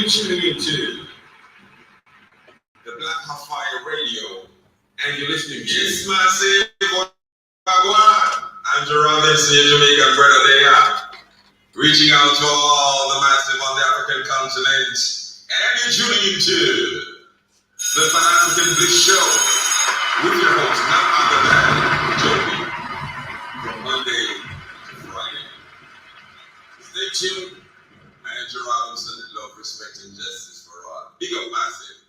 you're tuning into the Black Hot Fire Radio, and you're listening to Yes, Massive. I'm Gerard, your Jamaican brother there, reaching out to all the massive on the African continent, and you're tuning into the Pan-African Bliss Show with your host, none other than Joey, from Monday to Friday. Stay tuned, and Gerard will send love, respect, and justice for all. Big up, massive.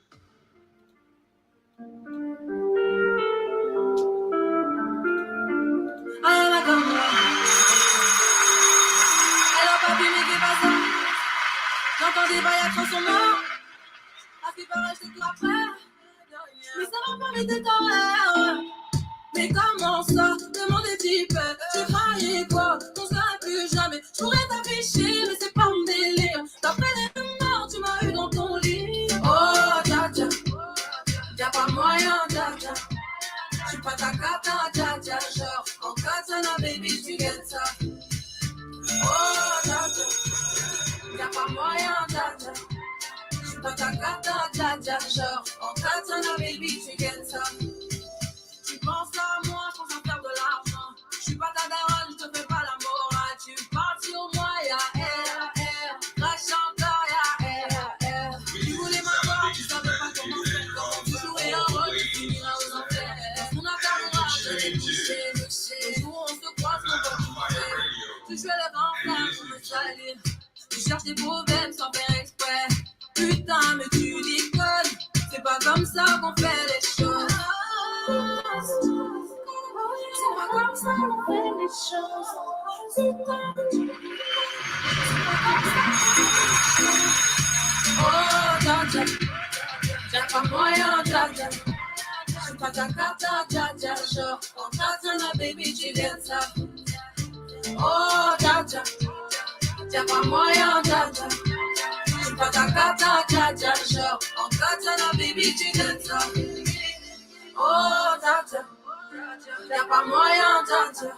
Alors papi, mais qu'est pas ça? J'entends des bails à son mort. À ce qui paraît, c'est tout après. Mais ça va pas, mais t'es en l'air. Mais comment ça? Demande des types. Tu croyais quoi? On serait plus jamais. Je pourrais t'afficher, mais c'est pas mon délire. D'après les rumeurs, tu m'as eu dans ton lit. Oh, dja dja. Y'a pas moyen, dja dja. J'suis pas ta cata, dja dja. Genre, en katana, baby, tu get ça. Oh, dja dja. Y'a pas moyen, dja dja. J'suis pas ta cata, dja dja. Genre, en katana, baby, tu get ça. Tu penses à moi sans en faire de l'argent. J'suis pas ta daronne, j'te fais pas la morale. Tu parles sur moi, y'a R. Crash encore, y'a R. Tu voulais m'avoir, tu savais pas comment faire. Quand tu jouais un rôle, tu finiras aux enfers. Dans mon account, je l'ai touché. Le jour où on se croise, on peut tout faire. Tu jouais le grand frère pour me salir. Tu cherches des problèmes sans faire exprès. Putain, mais tu déconnes. C'est pas comme ça qu'on fait les choses. C'est pas comme ça qu'on fait les choses. C'est pas comme ça. Oh, dja dja. Y'a pas moyen, dja dja. J'suis pas ta cata, dja dja. Genre, en katana, baby, tu viens de ça. Oh, dja dja. Y'a pas moyen, dja dja. J'suis pas ta cata, dja dja. Genre, en katana, baby, tu viens de ça. Oh, dja dja. Y'a pas moyen, dja dja.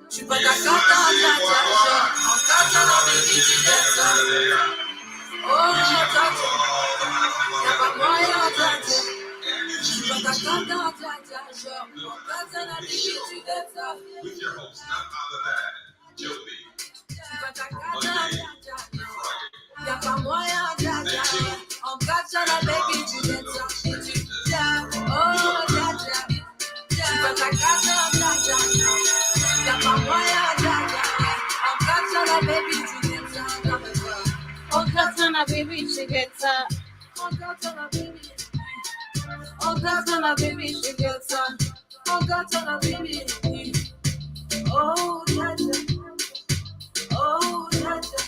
J'suis pas ta cata, dja dja. Genre, en katana, baby, tu viens de ça. Oh, dja dja. Y'a pas moyen, dja dja. J'suis pas ta cata, dja dja. Genre, en katana, baby, tu viens de ça. With your host, none other than Joey. J'suis pas ta cata, dja dja. Y'a pas moyen, dja dja. En katana, baby, tu viens de ça. Et tu viens. Oh, dja dja. J'suis pas ta cata, dja dja. Y'a pas moyen, dja dja. En katana, baby, tu viens de ça. En katana, baby, tu viens de ça. En katana, baby. En katana, baby, tu viens de ça. En katana, baby. Oh, dja dja. Oh, dja dja.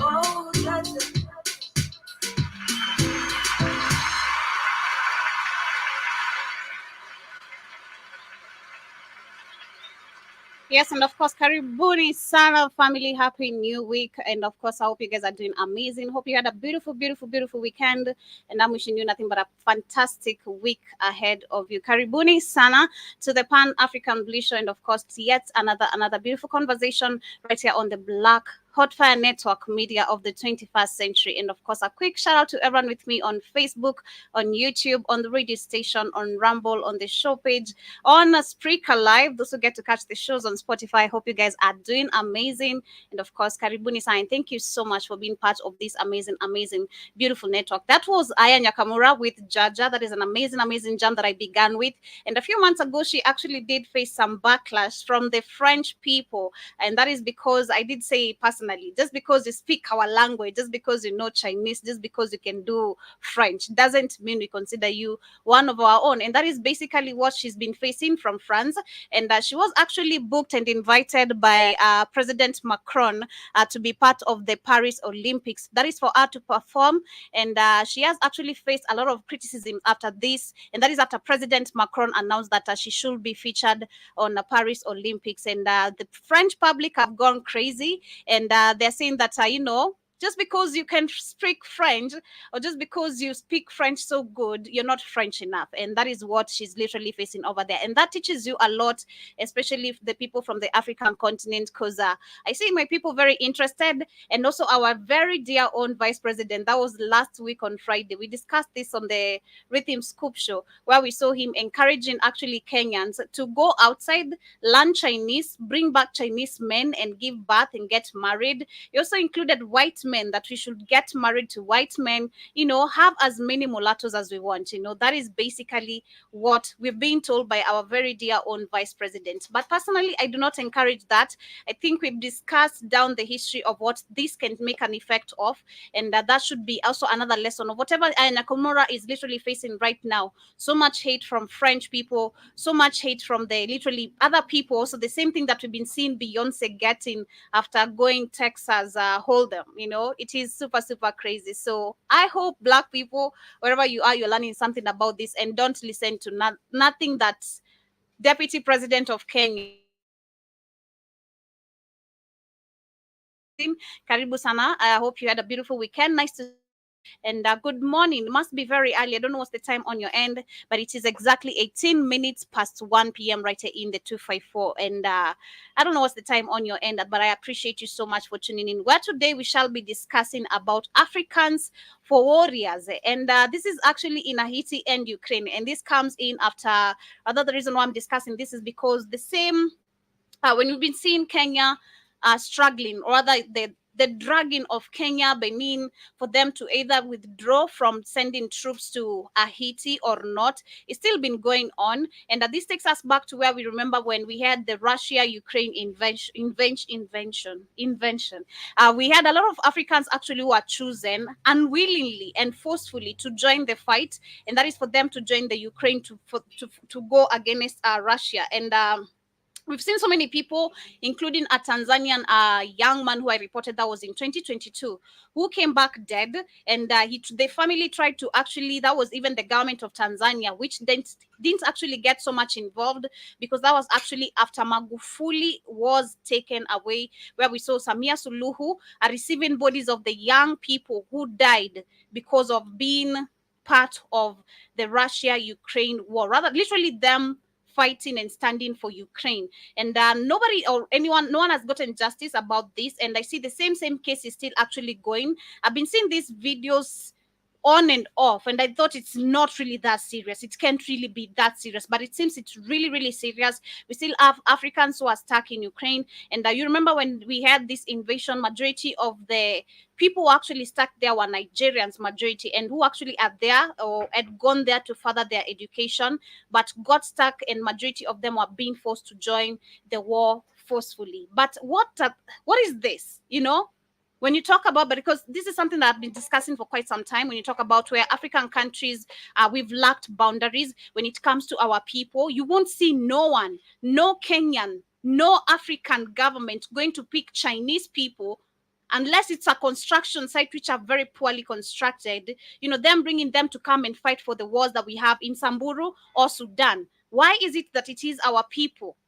Oh, dja dja. Yes, and of course, Karibuni Sana family, happy new week. And of course, I hope you guys are doing amazing. Hope you had a beautiful, beautiful, beautiful weekend. And I'm wishing you nothing but a fantastic week ahead of you. Karibuni Sana to the Pan-African Bliss Show. And of course, yet another beautiful conversation right here on the Black Hotfire Network media of the 21st century. And of course, a quick shout out to everyone with me on Facebook, on YouTube, on the radio station, on Rumble, on the show page, on Spreaker Live. Those who get to catch the shows on Spotify. I hope you guys are doing amazing. And of course, Karibuni Sign, thank you so much for being part of this amazing, beautiful network. That was Aya Nakamura with Jaja. That is an amazing jam that I began with. And a few months ago, she actually did face some backlash from the French people. And that is because I did say personally, just because you speak our language, just because you know Chinese, just because you can do French, doesn't mean we consider you one of our own. And that is basically what she's been facing from France. And she was actually booked and invited by President Macron to be part of the Paris Olympics. That is for her to perform. And she has actually faced a lot of criticism after this. And that is after President Macron announced that she should be featured on the Paris Olympics. And the French public have gone crazy. And they're saying that, just because you can speak French, or just because you speak French so good, you're not French enough. And that is what she's literally facing over there. And that teaches you a lot, especially the people from the African continent, because I see my people very interested. And also our very dear own vice president, that was last week on Friday. We discussed this on the Rhythm Scoop show, where we saw him encouraging actually Kenyans to go outside, learn Chinese, bring back Chinese men and give birth and get married. He also included white men, that we should get married to white men, have as many mulattoes as we want. That is basically what we're being told by our very dear own vice president. But personally, I do not encourage that. I think we've discussed down the history of what this can make an effect of, and that should be also another lesson of whatever Nakamura is literally facing right now. So much hate from French people, so much hate from the literally other people. Also, the same thing that we've been seeing Beyonce getting after going Texas Hold'em. It is super, super crazy. So I hope Black people, wherever you are, you're learning something about this, and don't listen to nothing that Deputy President of Kenya. Karibu sana. I hope you had a beautiful weekend. Nice to see you. And good morning. It must be very early. I don't know what's the time on your end, but it is exactly 18 minutes past 1 p.m. right here in the 254. And I don't know what's the time on your end, but I appreciate you so much for tuning in. Where today we shall be discussing about Africans for warriors. And this is actually in Haiti and Ukraine. And this comes in after, the reason why I'm discussing this is because the same, when we've been seeing Kenya struggling, or rather the dragging of Kenya, Benin, for them to either withdraw from sending troops to Haiti or not, it's still been going on. And this takes us back to where we remember when we had the Russia-Ukraine invention. We had a lot of Africans actually who are chosen unwillingly and forcefully to join the fight, and that is for them to join the Ukraine to go against Russia. And we've seen so many people, including a Tanzanian young man who I reported that was in 2022, who came back dead. And the family tried to actually, that was even the government of Tanzania, which didn't actually get so much involved, because that was actually after Magufuli was taken away, where we saw Samia Suluhu receiving bodies of the young people who died because of being part of the Russia-Ukraine war, rather literally them fighting and standing for Ukraine. And nobody or anyone, no one has gotten justice about this. And I see the same case is still actually going. I've been seeing these videos on and off, and I thought it's not really that serious. It can't really be that serious, but it seems it's really, really serious. We still have Africans who are stuck in Ukraine. And you remember when we had this invasion, majority of the people who actually stuck there were Nigerians, majority, and who actually are there or had gone there to further their education, but got stuck, and majority of them were being forced to join the war forcefully. But what is this? When you talk about, but because this is something that I've been discussing for quite some time, when you talk about where African countries, we've lacked boundaries when it comes to our people, you won't see no one, no Kenyan, no African government going to pick Chinese people, unless it's a construction site which are very poorly constructed, them bringing them to come and fight for the wars that we have in Samburu or Sudan. Why is it that it is our people?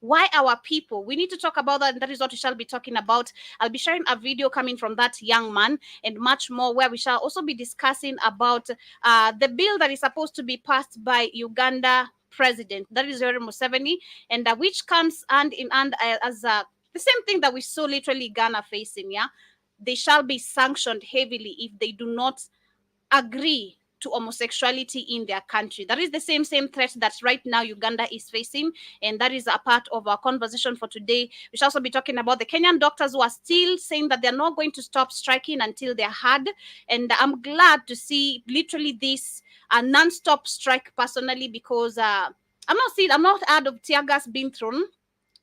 Why our people? We need to talk about that, and that is what we shall be talking about. I'll be sharing a video coming from that young man and much more, where we shall also be discussing about the bill that is supposed to be passed by Uganda president, that is Yoweri Museveni, and which comes hand in hand as the same thing that we saw literally Ghana facing. They shall be sanctioned heavily if they do not agree to homosexuality in their country. That is the same threat that right now Uganda is facing, and that is a part of our conversation for today. We shall also be talking about the Kenyan doctors who are still saying that they're not going to stop striking until they're heard. And I'm glad to see literally this non-stop strike personally, because I'm not heard of tear gas being thrown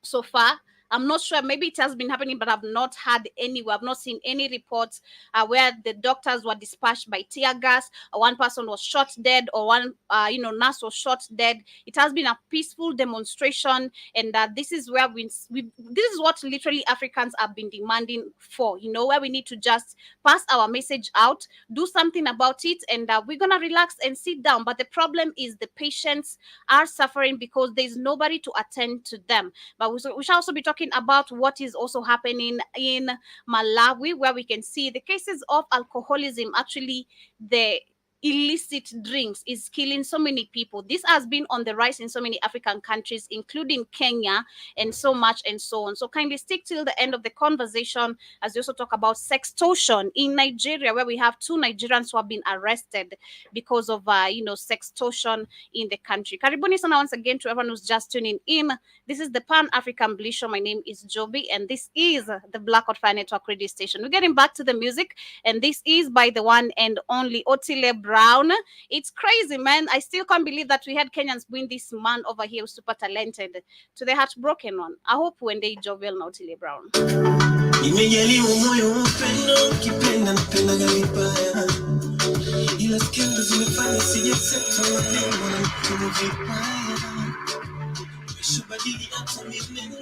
so far. I'm not sure. Maybe it has been happening, but I've not had anywhere. I've not seen any reports where the doctors were dispatched by tear gas, or one person was shot dead, or one nurse was shot dead. It has been a peaceful demonstration, and this is where this is what literally Africans have been demanding for. Where we need to just pass our message out, do something about it, and we're gonna relax and sit down. But the problem is the patients are suffering because there's nobody to attend to them. But we shall also be talking talking about what is also happening in Malawi, where we can see the cases of alcoholism, actually the illicit drinks is killing so many people. This has been on the rise in so many African countries, including Kenya, and so much and so on. So kindly stick till the end of the conversation as we also talk about sextortion in Nigeria, where we have 2 Nigerians who have been arrested because of sextortion in the country. Karibuni sana once again to everyone who's just tuning in. This is the Pan African Bliss Show. My name is Joby, and this is the Black Hot Fire Network radio station. We're getting back to the music, and this is by the one and only Otile Brown. It's crazy, man. I still can't believe that we had Kenyans win this man over here who's super talented to the heartbroken one. I hope when they Jovel na Otile Brown. Nimejaliwa moyo wa upendo, ukipenda napendaga vibaya. Ila skendo zimefanya sijaaccept maneno na mkono vibaya. Nimeshabadili hata maneno,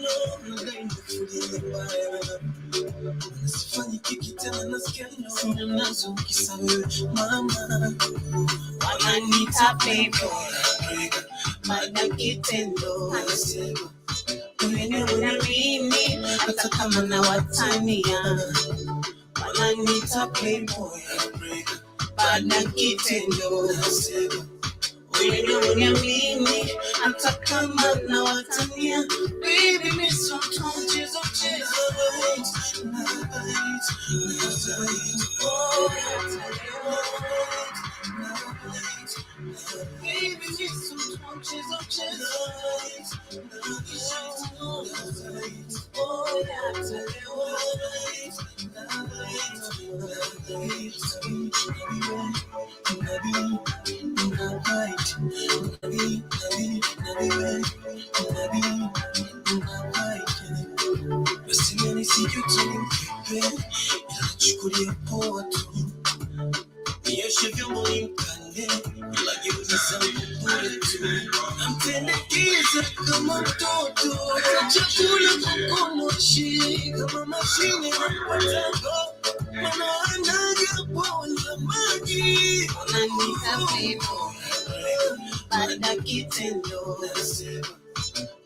nadai nimefulia vibaya. Sifanyi kiki tena na skendo, sina nazo kisa wewe mama. Wananiita playboy, baada kitendo nasema wewe mimi hata kama na watania. Wananiita playboy, baada kitendo nasema wewe mimi hata kama na watania. Baby me sometimes chezo baby me sometimes chezo kama mtoto chakula mkono shika mama shine na patago mana anaja kwa maji ananiita vipo baada kitendo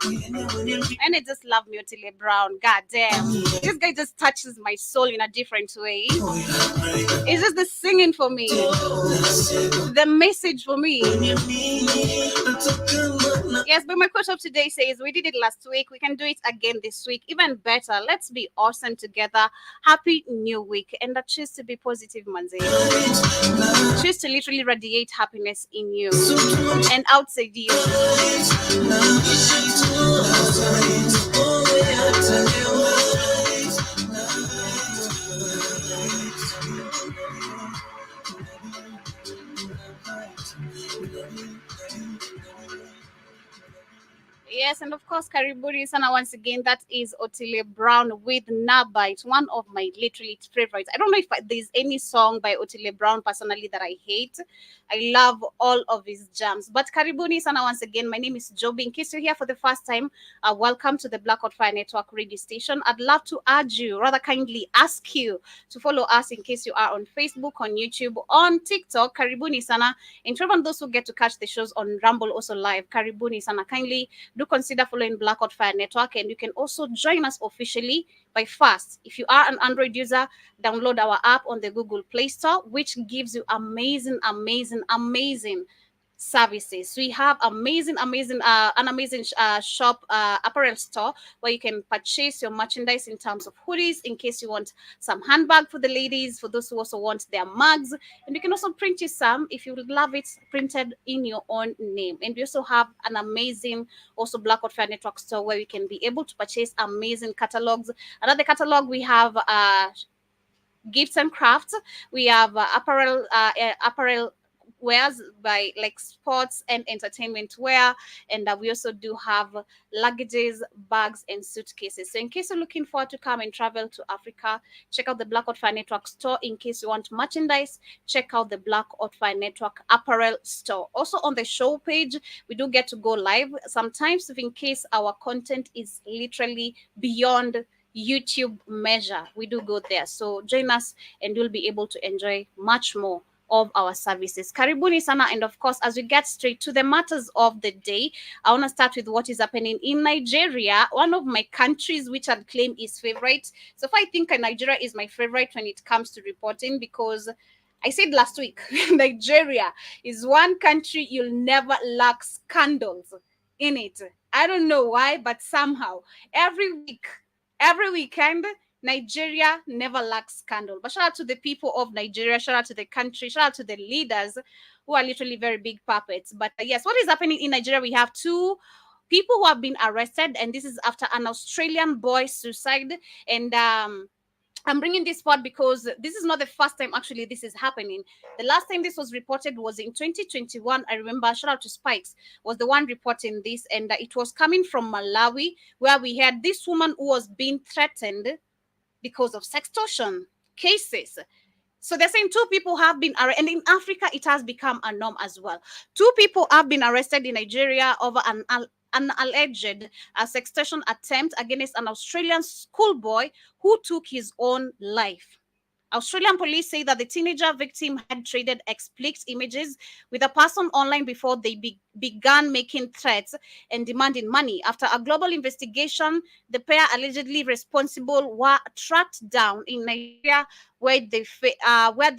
And I just love me, Otile Brown. God damn. This guy just touches my soul in a different way. It's just the singing for me, the message for me. Yes, but my quote of today says, we did it last week. We can do it again this week. Even better. Let's be awesome together. Happy new week. And I choose to be positive, manze. Choose to literally radiate happiness in you and outside you. Yes, and of course, Karibuni sana once again. That is Otile Brown with Naba. It's one of my literally favorites. I don't know if there's any song by Otile Brown personally that I hate. I love all of his jams. But Karibuni sana once again. My name is Joby. In case you're here for the first time, welcome to the Black Hot Fire Network radio station. I'd love to urge you, rather kindly ask you to follow us in case you are on Facebook, on YouTube, on TikTok. Karibuni sana. And to everyone those who get to catch the shows on Rumble also live, Karibuni sana. Kindly do consider following Black Hot Fire Network, and you can also join us officially by first, if you are an Android user, download our app on the Google Play Store, which gives you amazing services. We have an amazing shop, apparel store, where you can purchase your merchandise in terms of hoodies, in case you want some handbag for the ladies, for those who also want their mugs, and you can also print you some if you would love it printed in your own name. And we also have an amazing also Black Hot Fire Network store where you can be able to purchase amazing catalogs. Another catalog, we have gifts and crafts. We have apparel wears by like sports and entertainment wear, and we also do have luggages, bags, and suitcases. So in case you're looking forward to come and travel to Africa, check out the Black Hot Fire Network store. In case you want merchandise, check out the Black Hot Fire Network apparel store. Also on the show page, we do get to go live sometimes, if in case our content is literally beyond YouTube measure, we do go there. So join us and you'll be able to enjoy much more of our services. Karibuni sana, and of course, as we get straight to the matters of the day, I want to start with what is happening in Nigeria, one of my countries which I'd claim is favorite. So far, I think Nigeria is my favorite when it comes to reporting, because I said last week, Nigeria is one country you'll never lack scandals in it. I don't know why, but somehow every week, every weekend, Nigeria never lacks scandal. But shout out to the people of Nigeria, shout out to the country, shout out to the leaders who are literally very big puppets. But yes, what is happening in Nigeria? We have two people who have been arrested, and this is after an Australian boy suicide. And I'm bringing this part because this is not the first time actually this is happening. The last time this was reported was in 2021. I remember, shout out to Spikes, was the one reporting this, and it was coming from Malawi, where we had this woman who was being threatened because of sextortion cases. So they're saying two people have been arrested, and in Africa it has become a norm as well. Two people have been arrested in Nigeria over an alleged sextortion attempt against an Australian schoolboy who took his own life. Australian police say that the teenager victim had traded explicit images with a person online before they began making threats and demanding money. After a global investigation, the pair allegedly responsible were tracked down in Nigeria, where they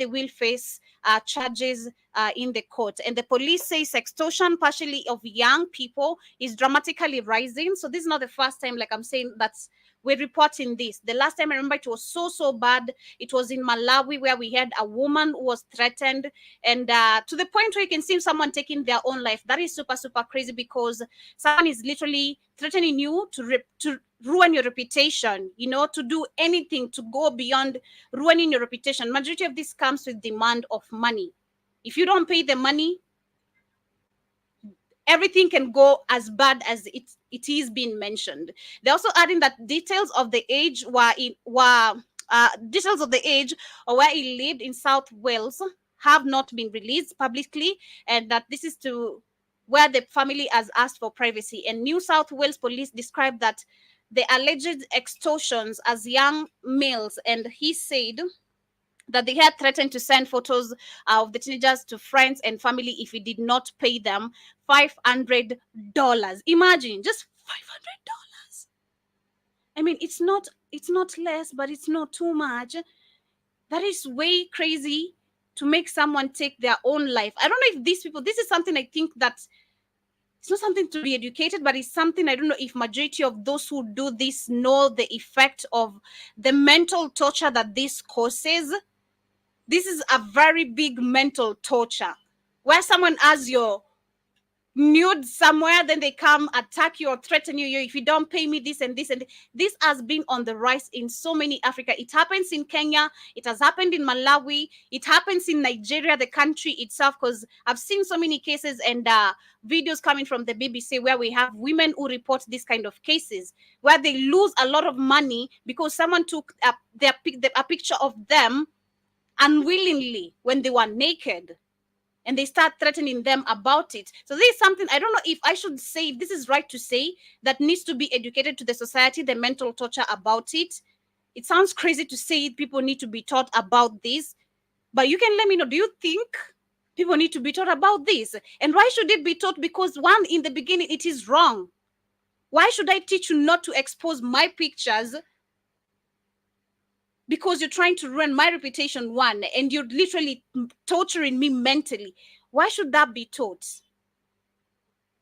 will face charges in the court. And the police say sextortion, partially of young people, is dramatically rising. So this is not the first time, like I'm saying, that's we're reporting this. The last time I remember it was so bad. It was in Malawi, where we had a woman who was threatened, and to the point where you can see someone taking their own life. That is super crazy, because someone is literally threatening you to ruin your reputation, to do anything to go beyond ruining your reputation. Majority of this comes with demand of money. If you don't pay the money, everything can go as bad as it is being mentioned. They're also adding that details of the age details of the age or where he lived in South Wales have not been released publicly, and that this is to where the family has asked for privacy. And New South Wales police described that the alleged extortions as young males, and he said that they had threatened to send photos of the teenagers to friends and family if he did not pay them $500. Imagine, just $500. I mean, it's not less, but it's not too much. That is way crazy to make someone take their own life. I don't know if these people, this is something I think that it's not something to be educated, but it's something I don't know if majority of those who do this know the effect of the mental torture that this causes. This is a very big mental torture, where someone has your nude somewhere, then they come attack you or threaten you. If you don't pay me this and this and this has been on the rise in so many Africa. It happens in Kenya. It has happened in Malawi. It happens in Nigeria, the country itself, because I've seen so many cases and videos coming from the BBC where we have women who report this kind of cases, where they lose a lot of money because someone took a picture of them unwillingly when they were naked, and they start threatening them about it. So this is something I don't know if I should say, if this is right to say, that needs to be educated to the society, the mental torture about it. It sounds crazy to say it. People need to be taught about this, but you can let me know, do you think people need to be taught about this? And why should it be taught? Because one, in the beginning, it is wrong. Why should I teach you not to expose my pictures? Because you're trying to ruin my reputation, one, and you're literally torturing me mentally. Why should that be taught?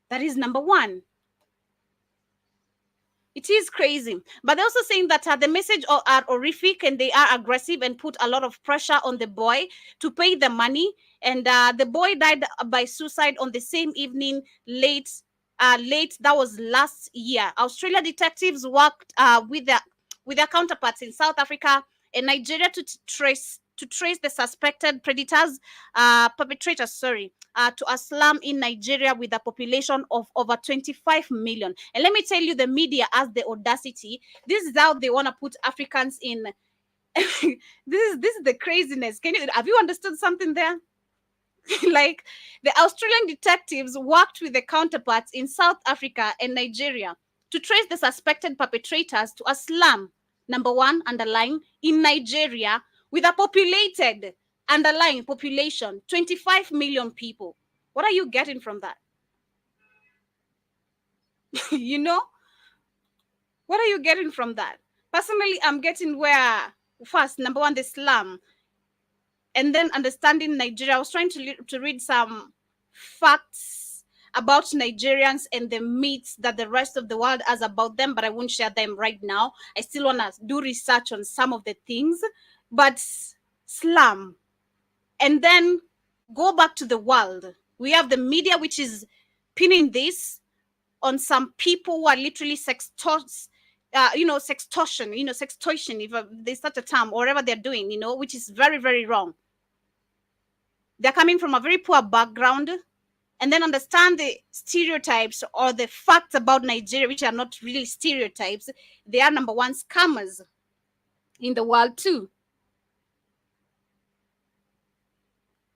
That is number one. It is crazy. But they're also saying that the message are horrific, and they are aggressive and put a lot of pressure on the boy to pay the money. And the boy died by suicide on the same evening, late. That was last year. Australia detectives worked with their counterparts in South Africa and Nigeria to trace the suspected perpetrators, to a slum in Nigeria with a population of over 25 million. And let me tell you, the media has the audacity. This is how they want to put Africans in. this is the craziness. Have you understood something there? Like, the Australian detectives worked with the counterparts in South Africa and Nigeria to trace the suspected perpetrators to a slum, number one, underline, in Nigeria with a populated underlying population, 25 million people. What are you getting from that? You know? What are you getting from that? Personally, I'm getting where, first, number one, the slum, and then understanding Nigeria. I was trying to read some facts about Nigerians and the myths that the rest of the world has about them, but I won't share them right now. I still want to do research on some of the things, but slum. And then go back to the world. We have the media, which is pinning this on some people who are literally sextortion, sextortion, if there's such a term, or whatever they're doing, which is very, very wrong. They're coming from a very poor background, and then understand the stereotypes or the facts about Nigeria, which are not really stereotypes. They are number one scammers in the world too.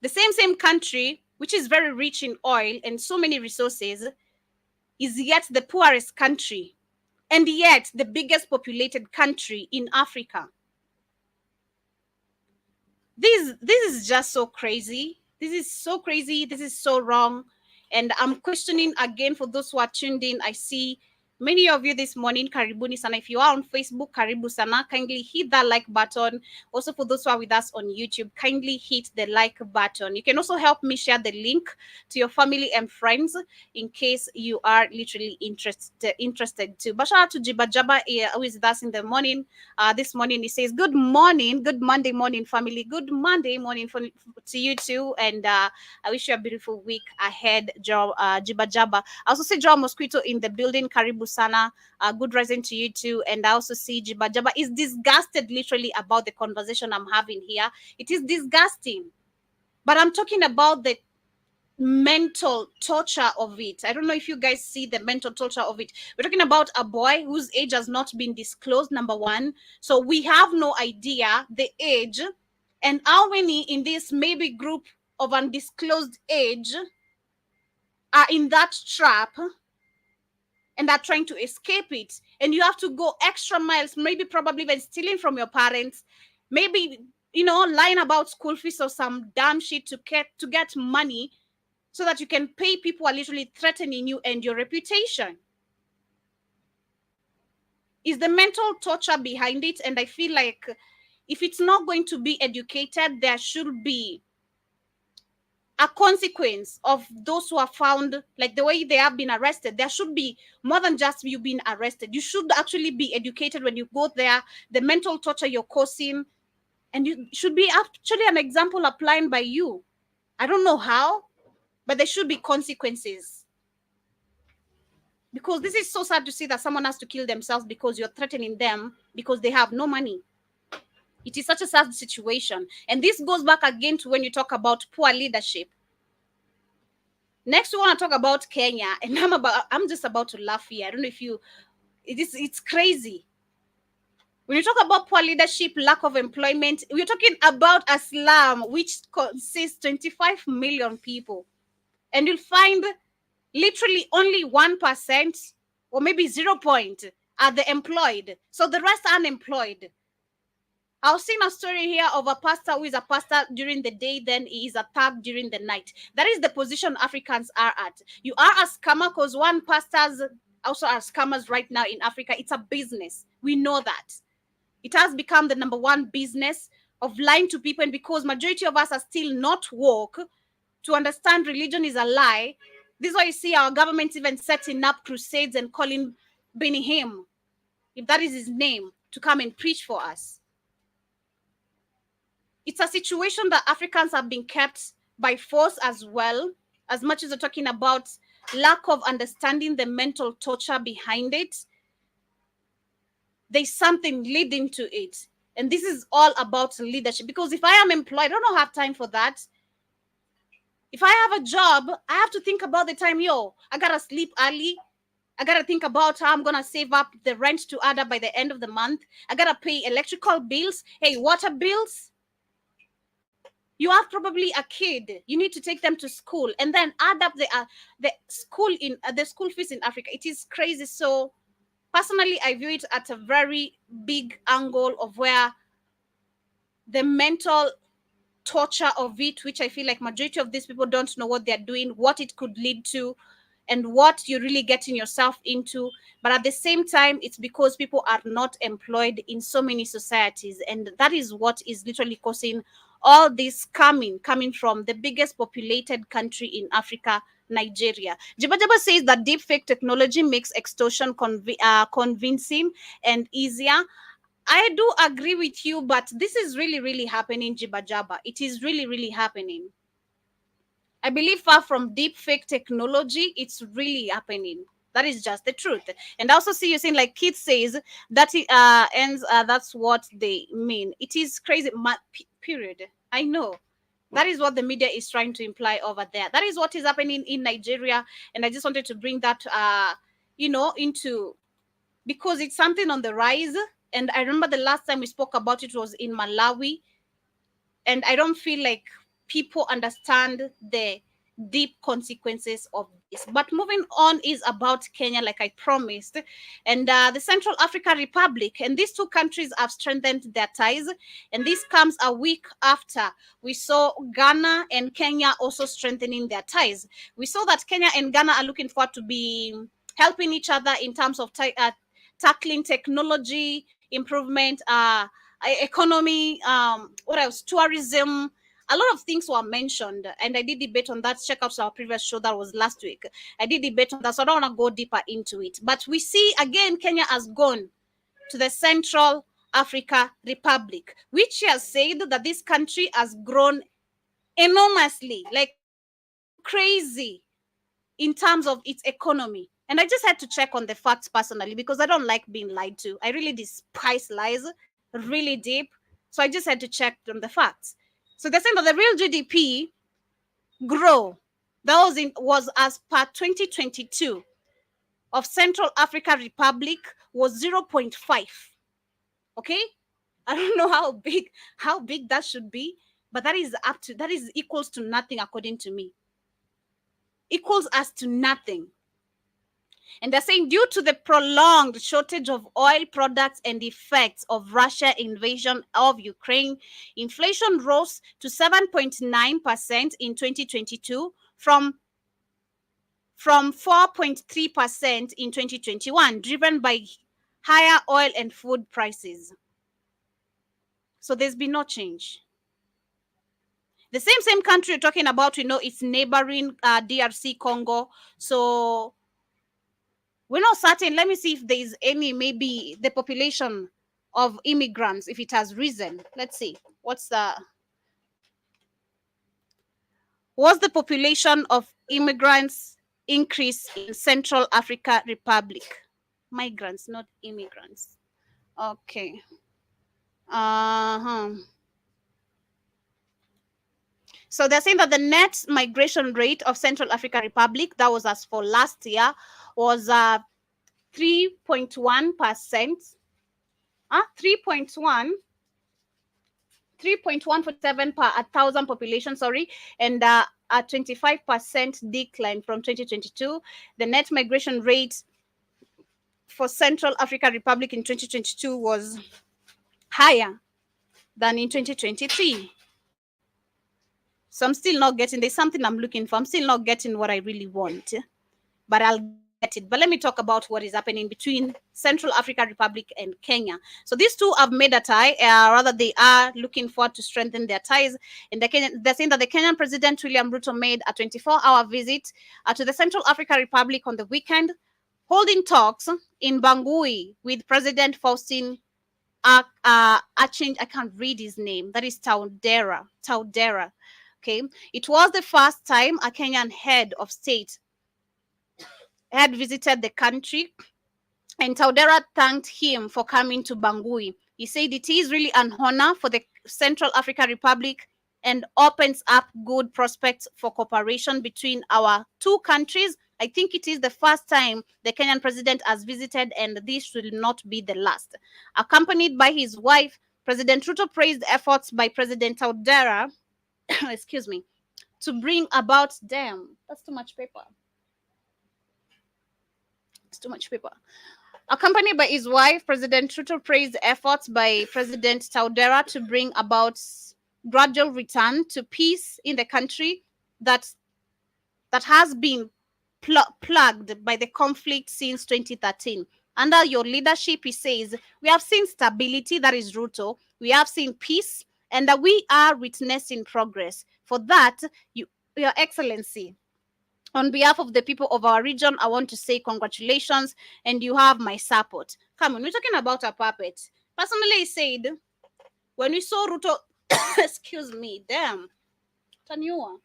The same country, which is very rich in oil and so many resources, is yet the poorest country, and yet the biggest populated country in Africa. This is just so crazy. This is so crazy. This is so wrong. And I'm questioning again for those who are tuned in. I see many of you this morning. Karibuni sana. If you are on Facebook, karibu sana. Kindly hit that like button. Also, for those who are with us on YouTube, kindly hit the like button. You can also help me share the link to your family and friends in case you are literally interested too. But shout out to Jiba Jaba, who is with us in the morning. This morning he says, "Good morning, good Monday morning, family. Good Monday morning to you too, and I wish you a beautiful week ahead." Jiba Jaba. I also see Joe Mosquito in the building. Karibu sana. Good rising to you too. And I also see Jiba Jaba is disgusted literally about the conversation I'm having here. It is disgusting, but I'm talking about the mental torture of it. I don't know if you guys see the mental torture of it. We're talking about a boy whose age has not been disclosed, number one. So we have no idea the age and how many in this maybe group of undisclosed age are in that trap and are trying to escape it. And you have to go extra miles, maybe probably even stealing from your parents, maybe, lying about school fees or some damn shit to get money so that you can pay people who are literally threatening you and your reputation. Is the mental torture behind it? And I feel like if it's not going to be educated, there should be a consequence of those who are found, like the way they have been arrested. There should be more than just you being arrested. You should actually be educated when you go there, the mental torture you're causing, and you should be actually an example applying by you. I don't know how, but there should be consequences. Because this is so sad to see that someone has to kill themselves because you're threatening them because they have no money. It is such a sad situation. And this goes back again to when you talk about poor leadership. Next, we want to talk about Kenya. And I'm just about to laugh here. I don't know if it's crazy. When you talk about poor leadership, lack of employment, we're talking about a slum which consists 25 million people. And you'll find literally only 1% or maybe 0 point are the employed. So the rest are unemployed. I've seen a story here of a pastor who is a pastor during the day, then he is a thug during the night. That is the position Africans are at. You are a scammer because one pastors also are scammers right now in Africa. It's a business. We know that. It has become the number one business of lying to people. And because majority of us are still not woke to understand religion is a lie, this is why you see our government even setting up crusades and calling Benny Hinn, if that is his name, to come and preach for us. It's a situation that Africans have been kept by force as well, as much as we're talking about lack of understanding the mental torture behind it. There's something leading to it. And this is all about leadership. Because if I am employed, I don't have time for that. If I have a job, I have to think about the time, I got to sleep early. I got to think about how I'm going to save up the rent to add up by the end of the month. I got to pay electrical bills, water bills. You have probably a kid. You need to take them to school and then add up the school fees in Africa. It is crazy. So personally, I view it at a very big angle of where the mental torture of it, which I feel like majority of these people don't know what they're doing, what it could lead to, and what you're really getting yourself into. But at the same time, it's because people are not employed in so many societies, and that is what is literally causing all this coming from the biggest populated country in Africa, Nigeria. Jiba Jaba says that deepfake technology makes extortion convincing and easier. I do agree with you, but this is really, really happening, Jiba Jaba. It is really, really happening. I believe far from deep fake technology, it's really happening. That is just the truth. And I also see you saying, like Kid says, that it ends, that's what they mean. It is crazy, period. I know. That is what the media is trying to imply over there. That is what is happening in Nigeria. And I just wanted to bring that, into, because it's something on the rise. And I remember the last time we spoke about it was in Malawi. And I don't feel like people understand the deep consequences of this. But moving on is about Kenya, like I promised, and the Central African Republic. And these two countries have strengthened their ties. And this comes a week after we saw Ghana and Kenya also strengthening their ties. We saw that Kenya and Ghana are looking forward to be helping each other in terms of tackling technology improvement, economy, what else, tourism. A lot of things were mentioned, and I did debate on that. Check out our previous show, that was last week. I did debate on that, so I don't want to go deeper into it. But we see again, Kenya has gone to the Central Africa Republic, which has said that this country has grown enormously, like crazy, in terms of its economy. And I just had to check on the facts personally, because I don't like being lied to. I really despise lies, really deep. So I just had to check on the facts. So they're saying that the real GDP grow, that was as per 2022 of Central Africa Republic was 0.5. Okay? I don't know how big that should be, but that is equals to nothing according to me. Equals us to nothing. And they're saying due to the prolonged shortage of oil products and effects of Russia invasion of Ukraine, inflation rose to 7.9% in 2022 from 4.3% in 2021, driven by higher oil and food prices. So there's been no change. The same country you're talking about, it's neighboring DRC Congo. So we're not certain. Let me see if there's maybe the population of immigrants, if it has risen. Let's see. What's the population of immigrants increase in Central Africa Republic? Migrants, not immigrants. Okay. So they're saying that the net migration rate of Central African Republic, that was as for last year, was 3.1%. 3.147 per 1,000 population, sorry, and a 25% decline from 2022. The net migration rate for Central African Republic in 2022 was higher than in 2023. So I'm still not getting, there's something I'm looking for. I'm still not getting what I really want, but I'll get it. But let me talk about what is happening between Central African Republic and Kenya. So these two have made a tie, rather they are looking forward to strengthen their ties. And they're saying that the Kenyan President William Ruto made a 24-hour visit to the Central African Republic on the weekend, holding talks in Bangui with President Faustin I can't read his name. That is Taudera. Okay. It was the first time a Kenyan head of state had visited the country, and Taudera thanked him for coming to Bangui. He said it is really an honor for the Central African Republic and opens up good prospects for cooperation between our two countries. I think it is the first time the Kenyan president has visited, and this will not be the last. Accompanied by his wife, President Ruto praised efforts by President Taudera, excuse me, to bring about, that's too much paper. It's too much paper. Accompanied by his wife, President Ruto praised efforts by President Taudera to bring about gradual return to peace in the country that has been plagued by the conflict since 2013. Under your leadership, he says, we have seen stability, that is Ruto. We have seen peace, and that we are witnessing progress. For that, Your Excellency, on behalf of the people of our region, I want to say congratulations, and you have my support. Come on, we're talking about a puppet. Personally, he said, when we saw Ruto, excuse me, damn, Tanyua,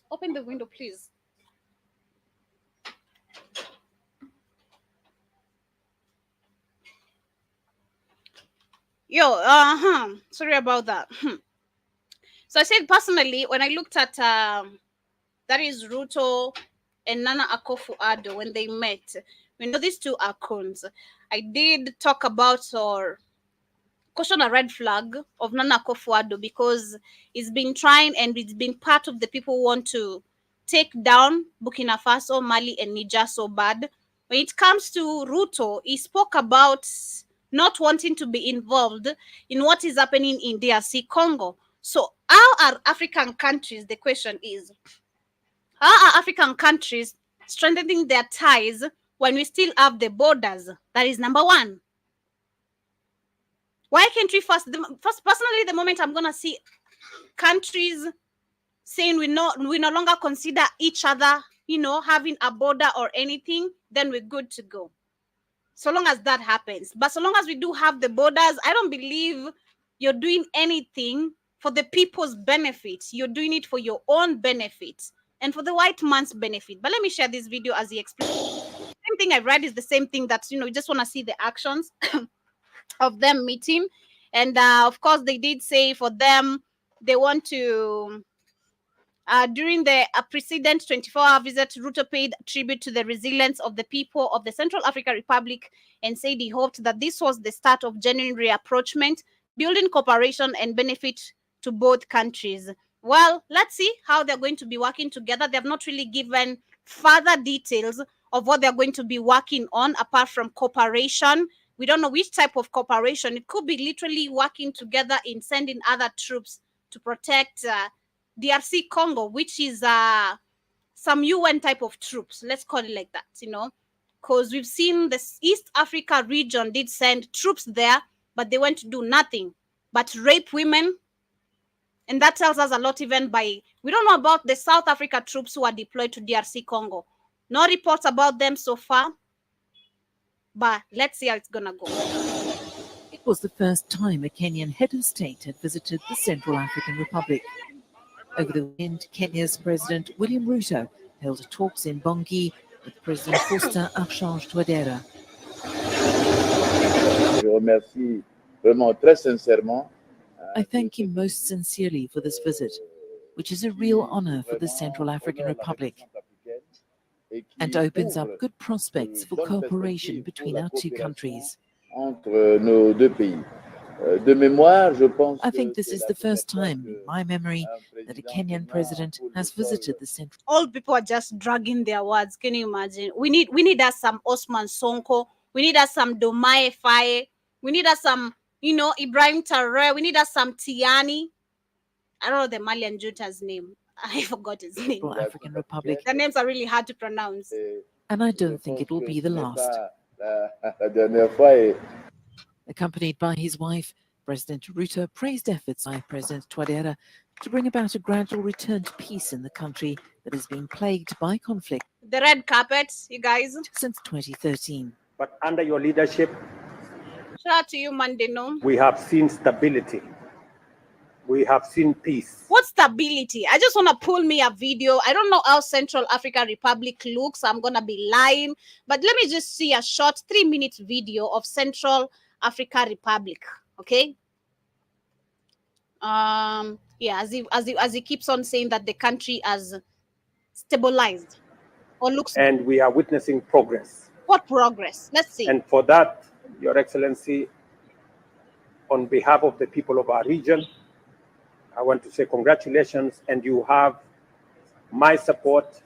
open the window, please. Sorry about that. So I said personally, when I looked at that is Ruto and Nana Akufo-Addo when they met, we know these two are coons. I did talk about or caution a red flag of Nana Akufo-Addo because he's been trying and it's been part of the people who want to take down Burkina Faso, Mali, and Niger so bad. When it comes to Ruto, he spoke about not wanting to be involved in what is happening in DRC Congo. So how are African countries, the question is, how are African countries strengthening their ties when we still have the borders? That is number one. Why can't we personally, the moment I'm going to see countries saying we no longer consider each other, having a border or anything, then we're good to go. So long as that happens. But so long as we do have the borders, I don't believe you're doing anything for the people's benefit. You're doing it for your own benefit and for the white man's benefit. But let me share this video as he explains. The same thing I read is the same thing that, you just want to see the actions of them meeting. And of course, they did say for them, they want to... during the precedent 24-hour visit, Ruto paid tribute to the resilience of the people of the Central African Republic and said he hoped that this was the start of genuine reapproachment, building cooperation and benefit to both countries. Well, let's see how they're going to be working together. They have not really given further details of what they're going to be working on apart from cooperation. We don't know which type of cooperation. It could be literally working together in sending other troops to protect DRC Congo, which is some UN type of troops. Let's call it like that, because we've seen the East Africa region did send troops there, but they went to do nothing but rape women. And that tells us a lot even by, we don't know about the South Africa troops who are deployed to DRC Congo. No reports about them so far, but let's see how it's going to go. It was the first time a Kenyan head of state had visited the Central African Republic. Over the weekend, Kenya's President William Ruto held talks in Bongi with President Faustin Archange Touadéra. I thank him most sincerely for this visit, which is a real honor for the Central African Republic and opens up good prospects for cooperation between our two countries. I think this is the first time in my memory that a Kenyan president has visited the Central. All people are just dragging their words. Can you imagine? We need us some Osman Sonko. We need us some Domae Faye. We need us some, Ibrahim Traoré. We need us some Tiani. I don't know the Malian junta's name. I forgot his name. Central African Republic. The names are really hard to pronounce. And I don't think it will be the last. Accompanied by his wife, President Ruto praised efforts by President Touadéra to bring about a gradual return to peace in the country that has been plagued by conflict. The red carpet, you guys. Since 2013. But under your leadership, shout out to you, Mandino. We have seen stability. We have seen peace. What stability? I just want to pull me a video. I don't know how Central African Republic looks. I'm going to be lying. But let me just see a short 3-minute video of Central Africa Republic. Okay. As he keeps on saying that the country has stabilized or looks. And we are witnessing progress. What progress? Let's see. And for that, Your Excellency, on behalf of the people of our region, I want to say congratulations, and you have my support.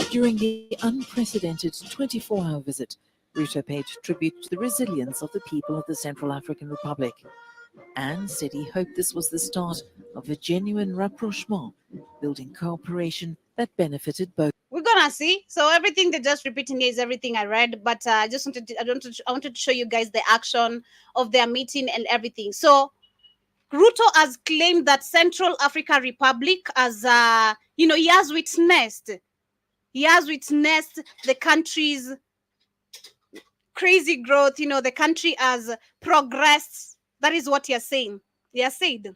During the unprecedented 24-hour visit, Ruto paid tribute to the resilience of the people of the Central African Republic. and said he hoped this was the start of a genuine rapprochement, building cooperation that benefited both. We're gonna see. So everything they're just repeating here is everything I read, but I wanted to show you guys the action of their meeting and everything. So Ruto has claimed that Central Africa Republic as he has witnessed the country's crazy growth. The country has progressed. That is what he has saying. He has said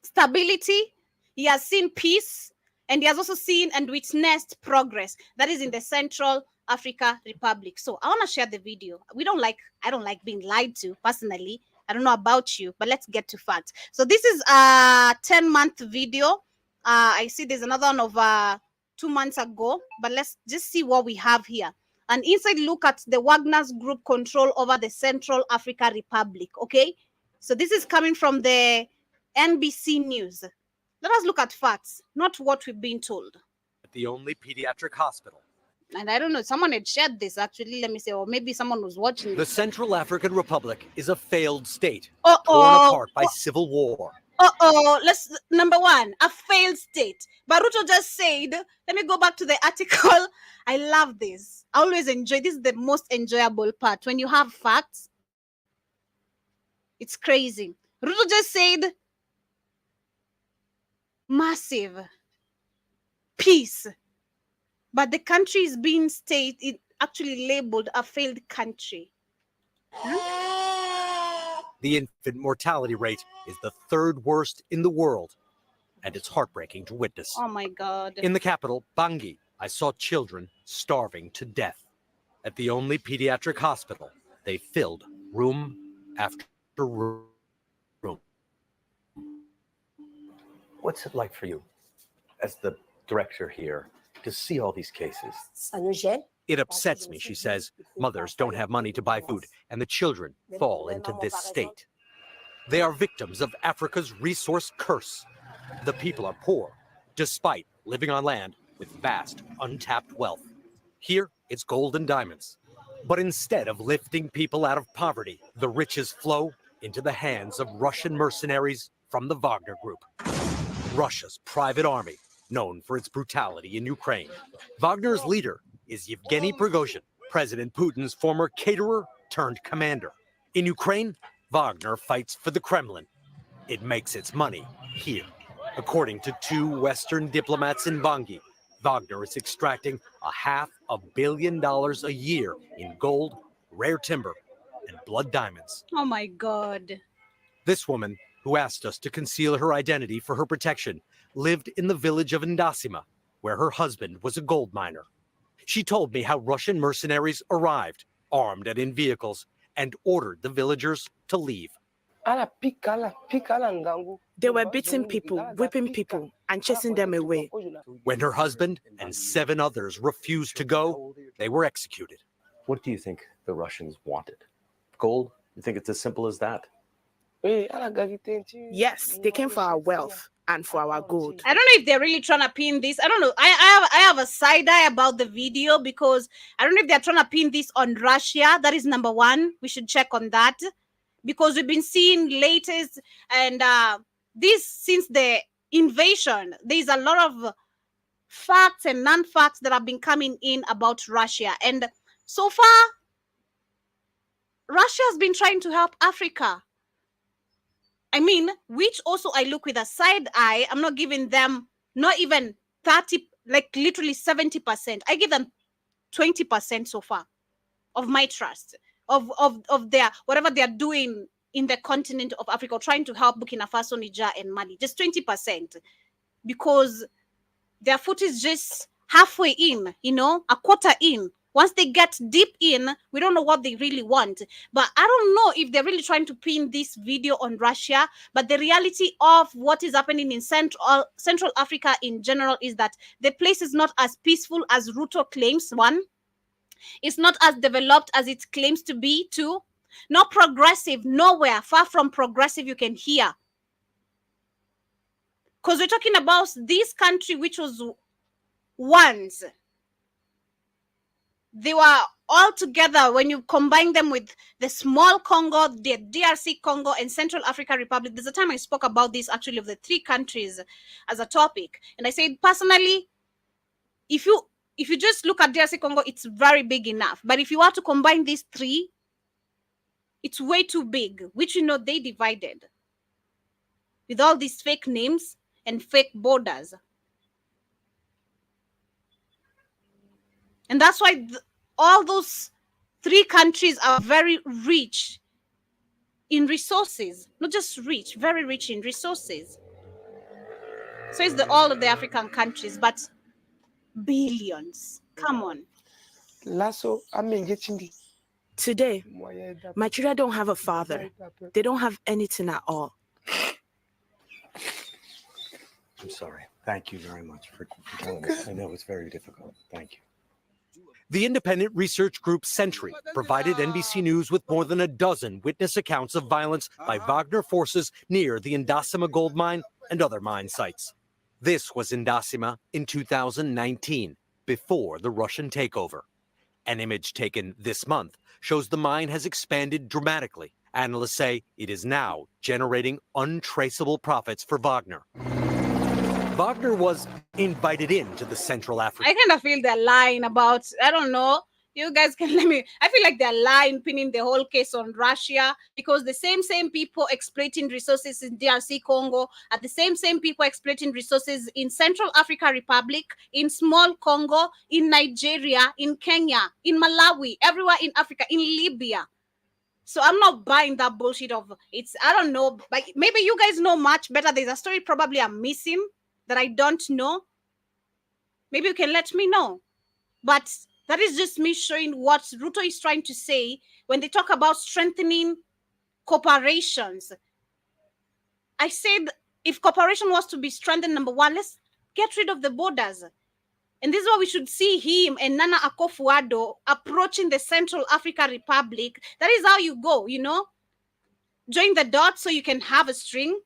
stability. He has seen peace, and he has also seen and witnessed progress. That is in the Central Africa Republic. So I want to share the video. I don't like being lied to personally. I don't know about you, but let's get to facts. So this is a 10-month video. I see there's another one of 2 months ago, but let's just see what we have here. An inside look at the Wagner's group control over the Central Africa Republic. Okay, so this is coming from the NBC News. Let us look at facts, not what we've been told. The only pediatric hospital. And I don't know, someone had shared this actually. Let me say, or maybe someone was watching. The Central African Republic is a failed state, torn apart by civil war. Number one, a failed state. Baruto just said, let me go back to the article. I love this. I always enjoy this. Is the most enjoyable part. When you have facts, it's crazy. Ruto just said, massive peace. But the country is being actually labeled a failed country. The infant mortality rate is the third worst in the world, and it's heartbreaking to witness. Oh my God. In the capital, Bangui, I saw children starving to death. At the only pediatric hospital, they filled room after room. What's it like for you, as the director here, to see all these cases? It upsets me, she says. Mothers don't have money to buy food, and the children fall into this state. They are victims of Africa's resource curse. The people are poor, despite living on land with vast, untapped wealth. Here, it's gold and diamonds. But instead of lifting people out of poverty, the riches flow into the hands of Russian mercenaries from the Wagner Group, Russia's private army, known for its brutality in Ukraine. Wagner's leader is Yevgeny Prigozhin, President Putin's former caterer turned commander. In Ukraine, Wagner fights for the Kremlin. It makes its money here. According to 2 Western diplomats in Bangui, Wagner is extracting $500 million a year in gold, rare timber, and blood diamonds. Oh my God. This woman, who asked us to conceal her identity for her protection, lived in the village of Ndasima, where her husband was a gold miner. She told me how Russian mercenaries arrived, armed and in vehicles, and ordered the villagers to leave. They were beating people, whipping people, and chasing them away. When her husband and 7 others refused to go, they were executed. What do you think the Russians wanted? Gold? You think it's as simple as that? Yes, they came for our wealth and for our gold. I don't know if they're really trying to pin this. I don't know. I have a side eye about the video because I don't know if they're trying to pin this on Russia. That is number one. We should check on that because we've been seeing latest and this since the invasion. There's a lot of facts and non-facts that have been coming in about Russia. And so far, Russia has been trying to help Africa. I mean, which also I look with a side eye. I'm not giving them not even 30, like literally 70%. I give them 20% so far of my trust, of their whatever they're doing in the continent of Africa, trying to help Burkina Faso, Niger, and Mali. Just 20%. Because their foot is just halfway in, a quarter in. Once they get deep in, we don't know what they really want. But I don't know if they're really trying to pin this video on Russia. But the reality of what is happening in Central Africa in general is that the place is not as peaceful as Ruto claims, one. It's not as developed as it claims to be, two. Not progressive, nowhere. Far from progressive, you can hear. Because we're talking about this country which was once... They were all together, when you combine them with the small Congo, the DRC Congo, and Central African Republic, there's a time I spoke about this actually of the three countries as a topic, and I said personally, if you just look at DRC Congo, it's very big enough, but if you are to combine these three, it's way too big, which they divided with all these fake names and fake borders, and that's why all those three countries are very rich in resources, not just rich, very rich in resources. So it's all of the African countries, but billions. Come on. Today, my children don't have a father. They don't have anything at all. I'm sorry. Thank you very much for telling us. I know it's very difficult. Thank you. The independent research group Sentry provided NBC News with more than a dozen witness accounts of violence by Wagner forces near the Indasima gold mine and other mine sites. This was Indasima in 2019, before the Russian takeover. An image taken this month shows the mine has expanded dramatically. Analysts say it is now generating untraceable profits for Wagner. Wagner was invited into the Central African. I kind of feel they're lying about, I don't know. You guys can let me. I feel like they're lying, pinning the whole case on Russia, because the same people exploiting resources in DRC Congo are the same people exploiting resources in Central African Republic, in small Congo, in Nigeria, in Kenya, in Malawi, everywhere in Africa, in Libya. So I'm not buying that bullshit of it's, I don't know, but maybe you guys know much better. There's a story probably I'm missing that I don't know. Maybe you can let me know. But that is just me showing what Ruto is trying to say when they talk about strengthening corporations. I said, if cooperation was to be strengthened, number one, let's get rid of the borders. And this is why we should see him and Nana Akufo-Addo approaching the Central African Republic. That is how you go, join the dots so you can have a string,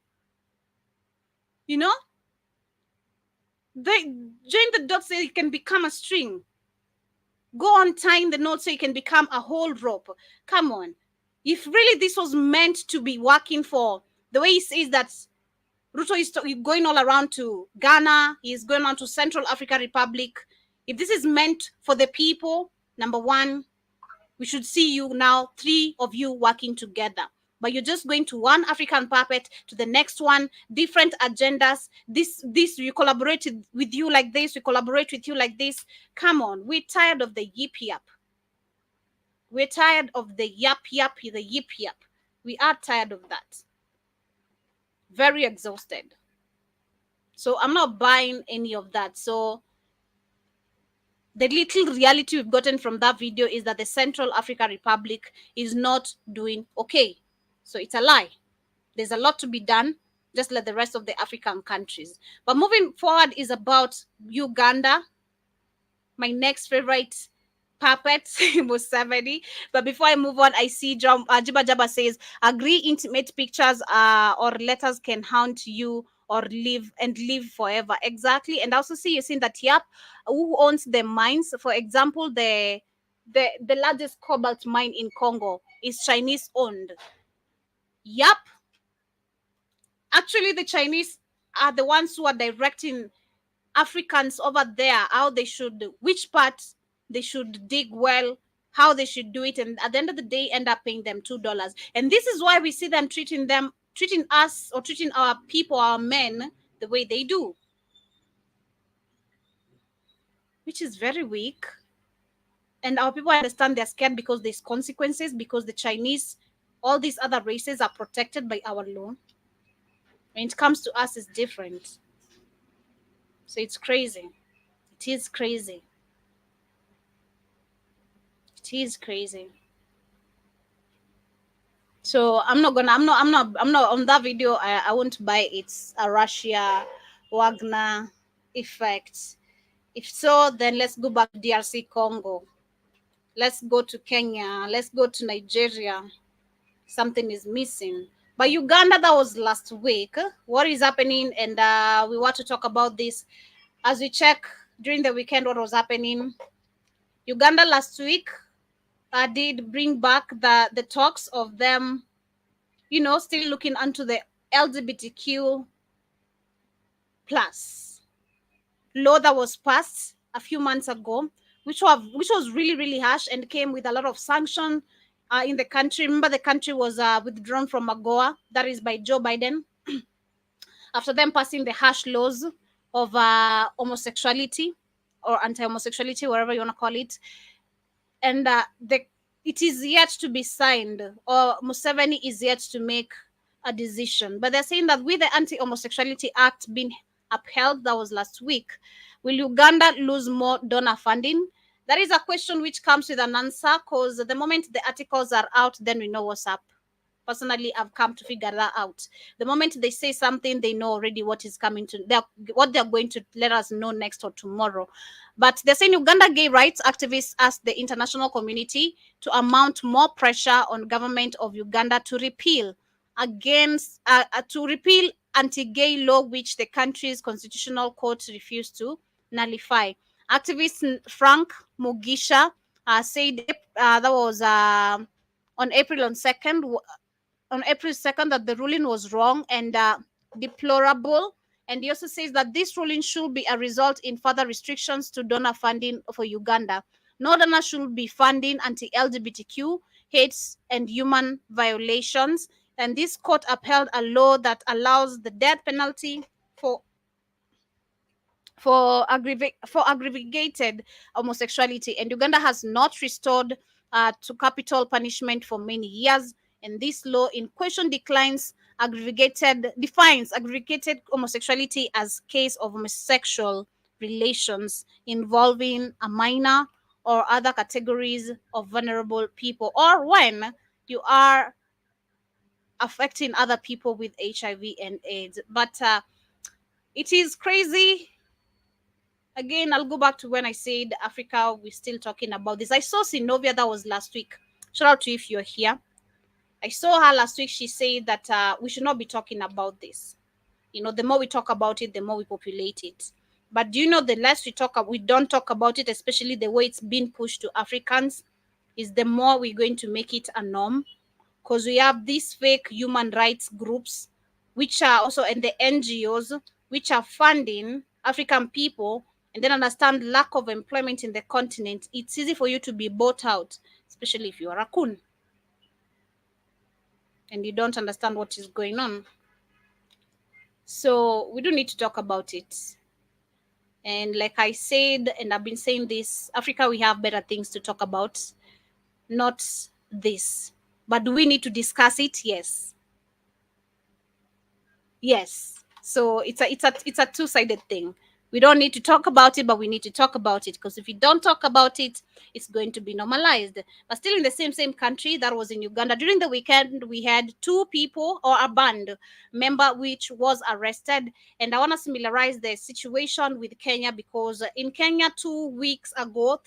They join the dots so you can become a string. Go on tying the knots so you can become a whole rope. Come on. If really this was meant to be working for, the way he says that Ruto is going all around to Ghana, he's going on to Central African Republic. If this is meant for the people, number one, we should see you now, three of you working together. But you're just going to one African puppet to the next one, different agendas. This we collaborated with you like this, we collaborate with you like this. Come on, we're tired of the yip yap. We're tired of the yap, the yip yap. We are tired of that. Very exhausted. So I'm not buying any of that. So the little reality we've gotten from that video is that the Central African Republic is not doing okay. So it's a lie. There's a lot to be done, just like the rest of the African countries. But moving forward is about Uganda. My next favorite puppet, Museveni. But before I move on, I see Jiba Jaba says, agree intimate pictures or letters can haunt you or live forever. Exactly. And I also see you saying that, yep, who owns the mines? For example, the largest cobalt mine in Congo is Chinese owned. Yep. Actually, the Chinese are the ones who are directing Africans over there, how they should, which part they should dig well, how they should do it. And at the end of the day, end up paying them $2. And this is why we see them treating us or treating our people, our men, the way they do. Which is very weak. And our people understand they're scared because there's consequences, because the Chinese, all these other races are protected by our law. When it comes to us, it's different. So it's crazy. It is crazy. It is crazy. So I'm not on that video. I won't buy it's a Russia Wagner effect. If so, then let's go back to DRC Congo. Let's go to Kenya. Let's go to Nigeria. Something is missing. But Uganda, that was last week. What is happening? And we want to talk about this as we check during the weekend what was happening. Uganda last week, did bring back the talks of them, you know, still looking onto the LGBTQ plus law that was passed a few months ago, which was really harsh and came with a lot of sanction in the country. Remember, the country was withdrawn from AGOA, that is by Joe Biden, after them passing the harsh laws of homosexuality or anti-homosexuality, whatever you want to call it. And it is yet to be signed, or Museveni is yet to make a decision. But they're saying that with the Anti-Homosexuality Act being upheld, that was last week, will Uganda lose more donor funding? That is a question which comes with an answer, because the moment the articles are out, then we know what's up. Personally, I've come to figure that out. The moment they say something, they know already what is coming to what they're going to let us know next or tomorrow. But they're saying Uganda gay rights activists asked the international community to mount more pressure on government of Uganda to repeal anti-gay law, which the country's constitutional court refused to nullify. Activist Frank Mugisha said that was on April 2nd that the ruling was wrong and deplorable. And he also says that this ruling should be a result in further restrictions to donor funding for Uganda. No donor should be funding anti-LGBTQ hates and human violations. And this court upheld a law that allows the death penalty for aggravated homosexuality, and Uganda has not restored to capital punishment for many years. And this law in question defines aggravated homosexuality as case of homosexual relations involving a minor or other categories of vulnerable people, or when you are affecting other people with HIV and AIDS. But it is crazy. Again, I'll go back to when I said Africa, we're still talking about this. I saw Sinovia, that was last week. Shout out to you if you're here. I saw her last week. She said that we should not be talking about this. You know, the more we talk about it, the more we populate it. But do you know, the less we don't talk about it, especially the way it's been pushed to Africans, is the more we're going to make it a norm. Because we have these fake human rights groups, which are also, and the NGOs, which are funding African people, and then understand lack of employment in the continent. It's easy for you to be bought out, especially if you are a coon and you don't understand what is going on. So we do need to talk about it. And like I said, and I've been saying this, Africa, we have better things to talk about, not this. But do we need to discuss it? Yes. Yes. So it's a two-sided thing. We don't need to talk about it, but we need to talk about it, because if we don't talk about it, it's going to be normalized. But still in the same country, that was in Uganda. During the weekend, we had 2 people, or a band member, which was arrested. And I want to similarize the situation with Kenya, because in Kenya 3 weeks ago,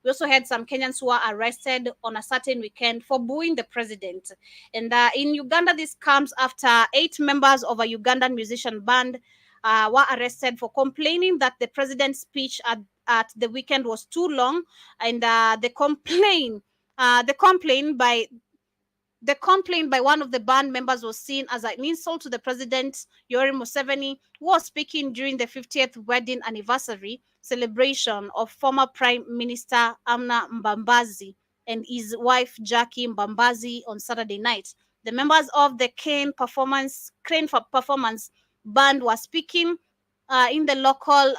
we also had some Kenyans who were arrested on a certain weekend for booing the president. And in Uganda, this comes after 8 members of a Ugandan musician band were arrested for complaining that the president's speech at the weekend was too long, and the complaint by one of the band members was seen as an insult to the president, Yoweri Museveni, who was speaking during the 50th wedding anniversary celebration of former Prime Minister Amna Mbambazi and his wife Jackie Mbambazi on Saturday night. The members of the Crane Performance band were speaking in the local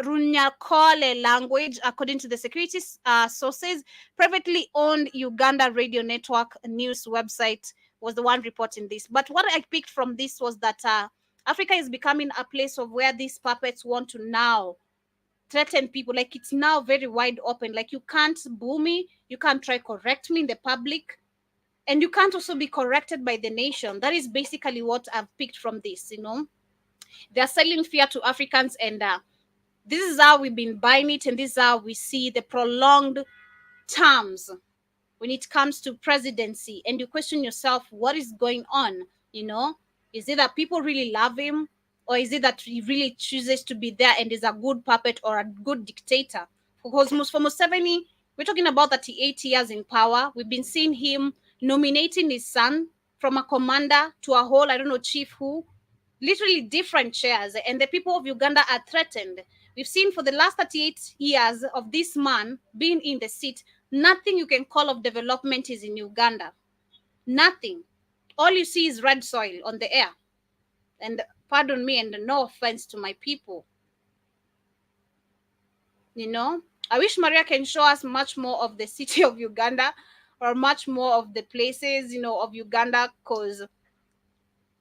Runyakole language, according to the security sources. Privately owned Uganda Radio Network news website was the one reporting this. But what I picked from this was that Africa is becoming a place of where these puppets want to now threaten people. Like, it's now very wide open. Like, you can't boo me, you can't try correct me in the public, and you can't also be corrected by the nation. That is basically what I've picked from this. You know, they're selling fear to Africans, and this is how we've been buying it, and this is how we see the prolonged terms when it comes to presidency. And you question yourself, what is going on? You know, is it that people really love him, or is it that he really chooses to be there and is a good puppet or a good dictator? Because for Museveni, We're talking about 38 years in power. We've been seeing him nominating his son from a commander to a whole, I don't know, chief who, literally different chairs. And the people of Uganda are threatened. We've seen for the last 38 years of this man being in the seat, nothing you can call of development is in Uganda. Nothing. All you see is red soil on the air. And pardon me, and no offense to my people. You know, I wish Maria can show us much more of the city of Uganda or much more of the places, you know, of Uganda, because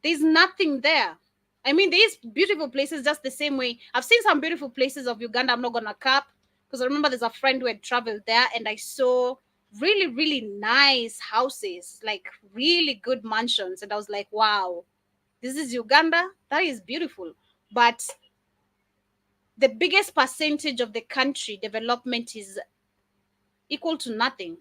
there's nothing there. I mean, there's beautiful places just the same way. I've seen some beautiful places of Uganda. I'm not going to cap, because I remember there's a friend who had traveled there and I saw really, really nice houses, like really good mansions. And I was like, wow, this is Uganda? That is beautiful. But the biggest percentage of the country development is equal to nothing.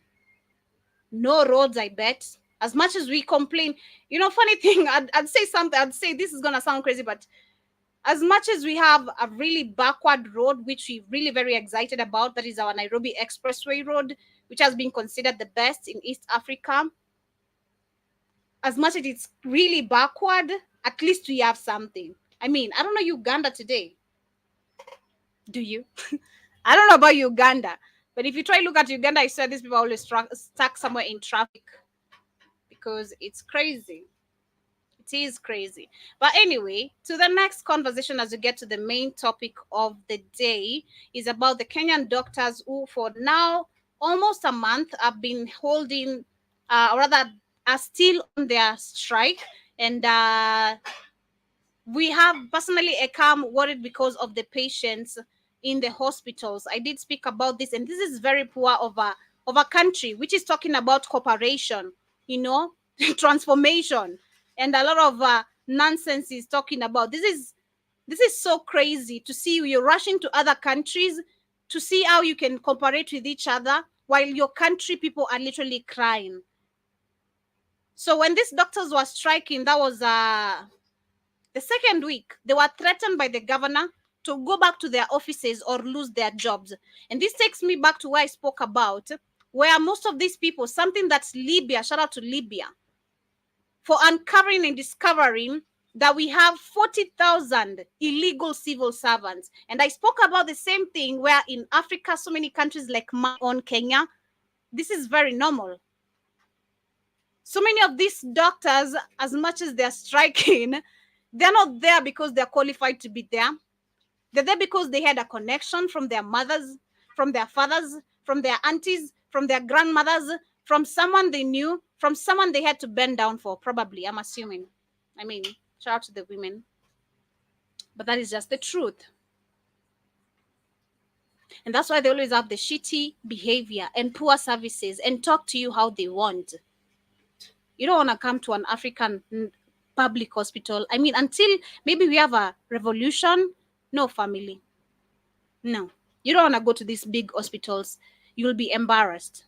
No roads, I bet. As much as we complain, you know, funny thing, I'd say something, I'd say this is going to sound crazy, but as much as we have a really backward road, which we're really very excited about, that is our Nairobi Expressway Road, which has been considered the best in East Africa. As much as it's really backward, at least we have something. I mean, I don't know Uganda today. Do you? I don't know about Uganda, but if you try to look at Uganda, I said these people are always stuck somewhere in traffic, because it's crazy. It is crazy. But anyway, to the next conversation, as we get to the main topic of the day, is about the Kenyan doctors who, for now almost a month, have been holding, or rather, are still on their strike. And we have personally become worried because of the patients in the hospitals. I did speak about this, and this is very poor of a country which is talking about cooperation, you know, transformation, and a lot of nonsense is talking about. This is so crazy to see you rushing to other countries to see how you can cooperate with each other while your country people are literally crying. So when these doctors were striking, that was the second week, they were threatened by the governor to go back to their offices or lose their jobs. And this takes me back to where I spoke about, where most of these people, something that's Libya, shout out to Libya, for uncovering and discovering that we have 40,000 illegal civil servants. And I spoke about the same thing where in Africa, so many countries like my own Kenya, this is very normal. So many of these doctors, as much as they're striking, they're not there because they're qualified to be there. They're there because they had a connection from their mothers, from their fathers, from their aunties, from their grandmothers, from someone they knew, from someone they had to bend down for, probably, I'm assuming. I mean, shout out to the women. But that is just the truth. And that's why they always have the shitty behavior and poor services and talk to you how they want. You don't want to come to an African public hospital. I mean, until maybe we have a revolution, no, family. No. You don't want to go to these big hospitals. You'll be embarrassed.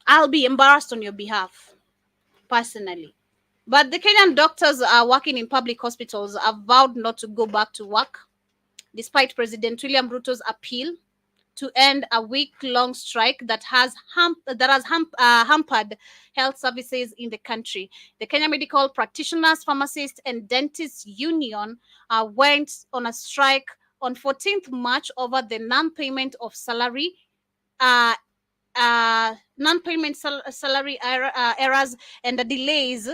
I'll be embarrassed on your behalf, personally. But the Kenyan doctors are working in public hospitals have vowed not to go back to work, despite President William Ruto's appeal to end a week-long strike that has hampered health services in the country. The Kenya Medical Practitioners, Pharmacists, and Dentists Union went on a strike on 14th March over the non-payment of salary, non-payment salary errors, and the delays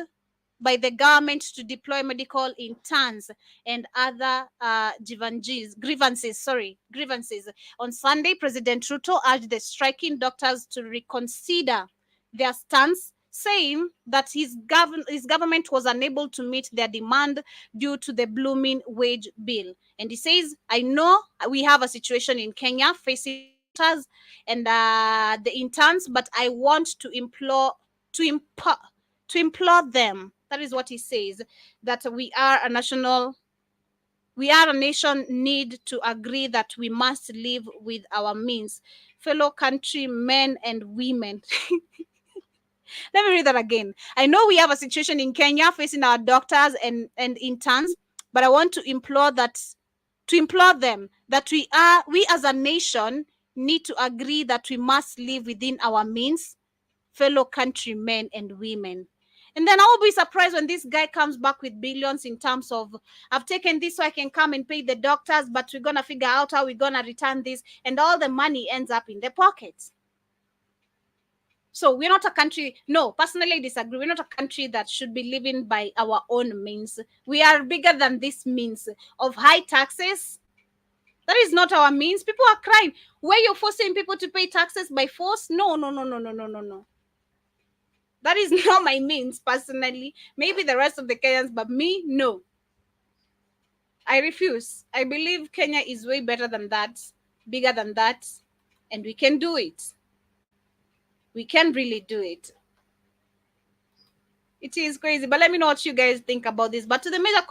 by the government to deploy medical interns and other grievances. On Sunday, President Ruto urged the striking doctors to reconsider their stance, saying that his government was unable to meet their demand due to the blooming wage bill. And he says, I know we have a situation in Kenya facing doctors and the interns, but I want to implore them. That is what he says, that we are a nation need to agree that we must live with our means. Fellow countrymen and women. Let me read that again. I know we have a situation in Kenya facing our doctors and interns, but I want to implore them that we as a nation need to agree that we must live within our means, fellow countrymen and women. And then I will be surprised when this guy comes back with billions in terms of, I've taken this so I can come and pay the doctors, but we're going to figure out how we're going to return this. And all the money ends up in their pockets. So we're not a country, no, personally I disagree. We're not a country that should be living by our own means. We are bigger than this means of high taxes. That is not our means. People are crying. Where you're forcing people to pay taxes by force? No. That is not my means, personally. Maybe the rest of the Kenyans, but me, no. I refuse. I believe Kenya is way better than that, bigger than that, and we can do it. We can really do it. It is crazy, but let me know what you guys think about this. But to the major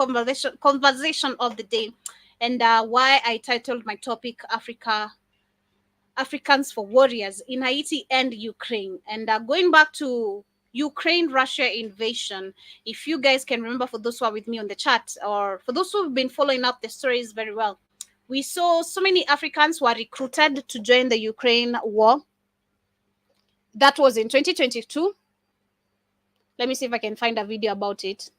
conversation of the day, and why I titled my topic Africans for Warriors in Haiti and Ukraine. And going back to Ukraine-Russia invasion, if you guys can remember, for those who are with me on the chat, or for those who have been following up the stories very well, we saw so many Africans who are recruited to join the Ukraine war. That was in 2022. Let me see if I can find a video about it.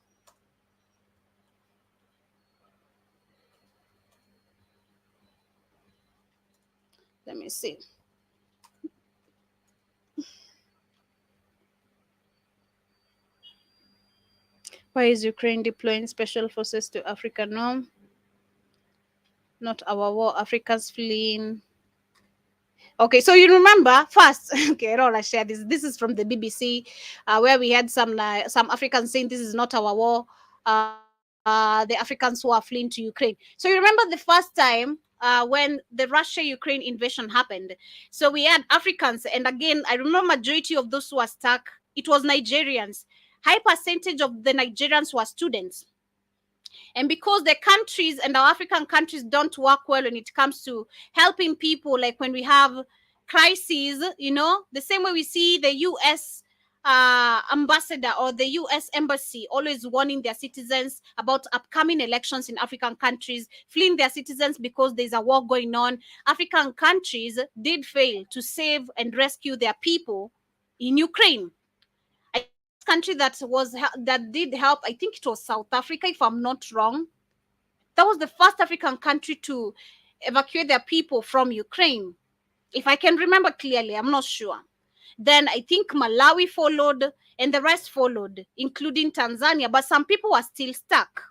Let me see. Why is Ukraine deploying special forces to Africa? No, not our war. Africa's fleeing. Okay, so you remember first. Okay, I don't want to share this. This is from the BBC, where we had some Africans saying this is not our war. The Africans who are fleeing to Ukraine. So you remember the first time when the Russia-Ukraine invasion happened. So we had Africans, and again, I remember majority of those who were stuck, it was Nigerians. High percentage of the Nigerians were students. And because the countries and our African countries don't work well when it comes to helping people, like when we have crises, you know, the same way we see the U.S. Ambassador or the U.S. embassy always warning their citizens about upcoming elections in African countries, fleeing their citizens because there's a war going on. African countries did fail to save and rescue their people in Ukraine. Country that did help, I think it was South Africa, if I'm not wrong. That was the first African country to evacuate their people from Ukraine, if I can remember clearly. I'm not sure. Then I think Malawi followed, and the rest followed, including Tanzania, but some people were still stuck.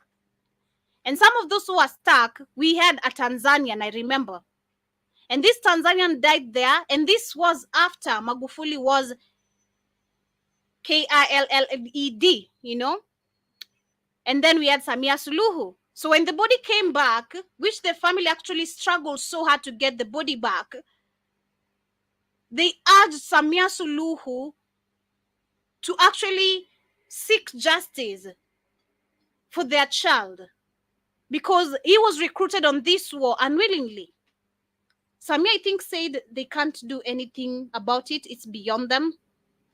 And some of those who were stuck, we had a Tanzanian, I remember, and this Tanzanian died there, and this was after Magufuli was KILLED, you know. And then we had Samia Suluhu. So when the body came back, which the family actually struggled so hard to get the body back, they urged Samia Suluhu to actually seek justice for their child, because he was recruited on this war unwillingly. Samia, I think, said they can't do anything about it. It's beyond them.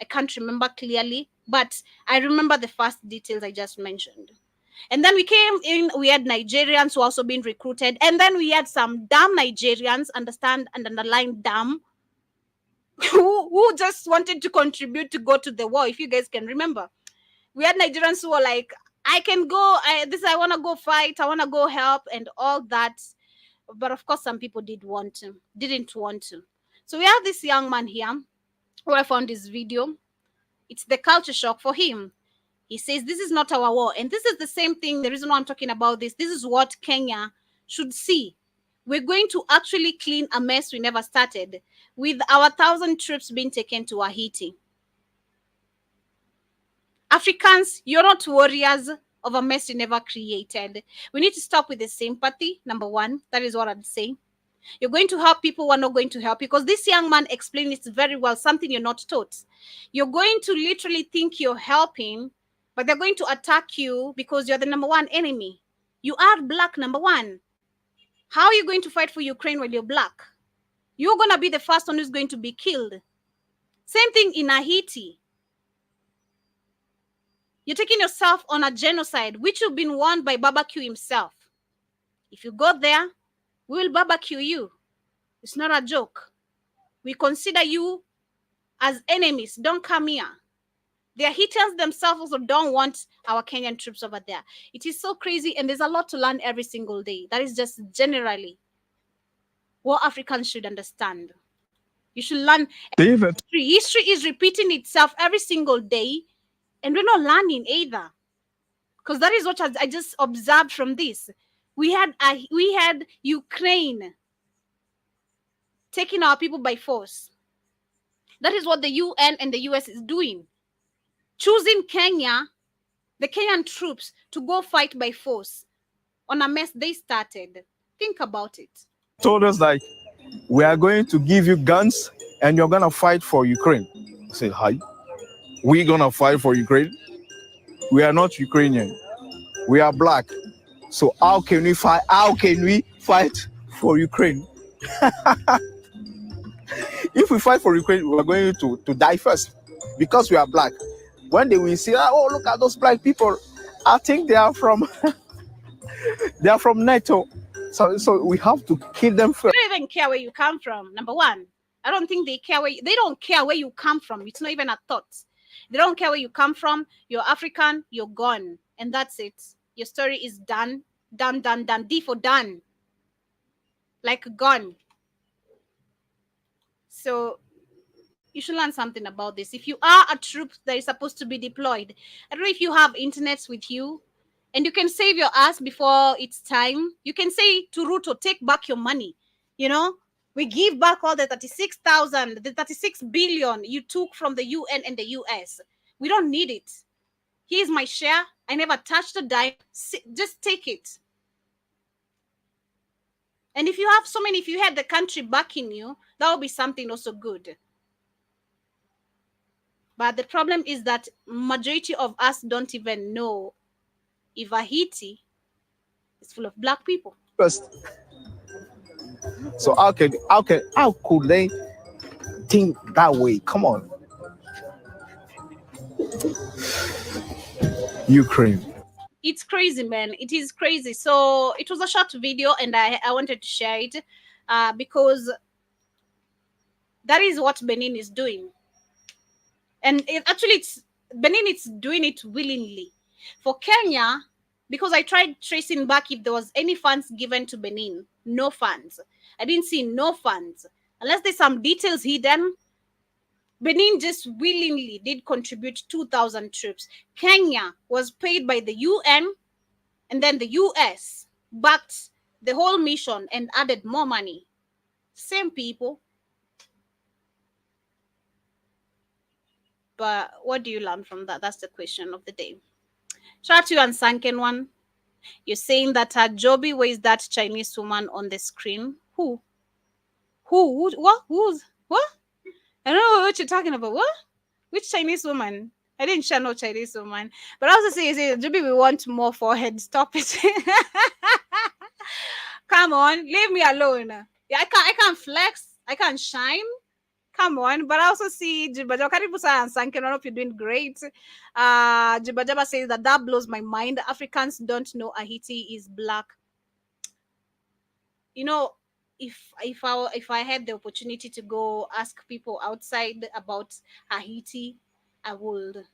I can't remember clearly, but I remember the first details I just mentioned. And then we came in, we had Nigerians who also been recruited. And then we had some dumb Nigerians, understand and underline dumb, who just wanted to contribute to go to the war, if you guys can remember. We had Nigerians who were like, I can go, I want to go fight, I want to go help and all that. But of course, some people didn't want to. So we have this young man here, who I found this video. It's the culture shock for him. He says, this is not our war. And this is the same thing. The reason why I'm talking about this is what Kenya should see. We're going to actually clean a mess we never started with our 1,000 troops being taken to Haiti. Africans, you're not warriors of a mess you never created. We need to stop with the sympathy, number one. That is what I'd say. You're going to help people who are not going to help, because this young man explained it very well, something you're not taught. You're going to literally think you're helping, but they're going to attack you because you're the number one enemy. You are black, number one. How are you going to fight for Ukraine when you're black? You're going to be the first one who's going to be killed. Same thing in Haiti. You're taking yourself on a genocide, which you've been warned by Barbecue himself. If you go there, we will barbecue you. It's not a joke. We consider you as enemies. Don't come here. The Haitians themselves also don't want our Kenyan troops over there. It is so crazy, and there's a lot to learn every single day. That is just generally what Africans should understand. You should learn David. history. History is repeating itself every single day, and we're not learning either. Because that is what I just observed from this. We had Ukraine taking our people by force. That is what the UN and the US is doing. Choosing Kenya, the Kenyan troops, to go fight by force on a mess they started. Think about it. Told us like, we are going to give you guns and you're gonna fight for Ukraine. I said, hi, we're gonna fight for Ukraine. We are not Ukrainian. We are black. So how can we fight? How can we fight for Ukraine? If we fight for Ukraine, we're going to die first because we are black. When they will say, oh, look at those black people, I think they are from NATO. So we have to kill them first. They don't even care where you come from. Number one, I don't think they care they don't care where you come from. It's not even a thought. They don't care where you come from. You're African, you're gone. And that's it. Your story is done. Done. D for done. Like gone. So you should learn something about this. If you are a troop that is supposed to be deployed, I don't know if you have internet with you, and you can save your ass before it's time. You can say to Ruto, take back your money. You know, we give back all the 36 billion you took from the UN and the US. We don't need it. Here's my share. I never touched a dime. Just take it. And if you have so many, if you had the country backing you, that would be something also good. But the problem is that majority of us don't even know if Haiti is full of black people. First. So how could they think that way? Come on. Ukraine. It's crazy, man. It is crazy. So it was a short video, and I wanted to share it because that is what Benin is doing. And Benin is doing it willingly. For Kenya, because I tried tracing back if there was any funds given to Benin. No funds. I didn't see no funds. Unless there's some details hidden, Benin just willingly did contribute 2,000 troops. Kenya was paid by the UN, and then the US backed the whole mission and added more money. Same people. But what do you learn from that? That's the question of the day. Shout out to you, Unsunken One. You're saying that Joby, where is that Chinese woman on the screen? Who? What? Who's? What? I don't know what you're talking about. What? Which Chinese woman? I didn't share no Chinese woman. But I also say, Joby, we want more forehead. Stop it. Come on, leave me alone. Yeah, I can't flex. I can't shine. Come on. But I also see Jibajaba Karibusa and Sanken. I hope you're doing great. Jibajaba says that blows my mind. Africans don't know Haiti is black. You know, if I had the opportunity to go ask people outside about Haiti, I would.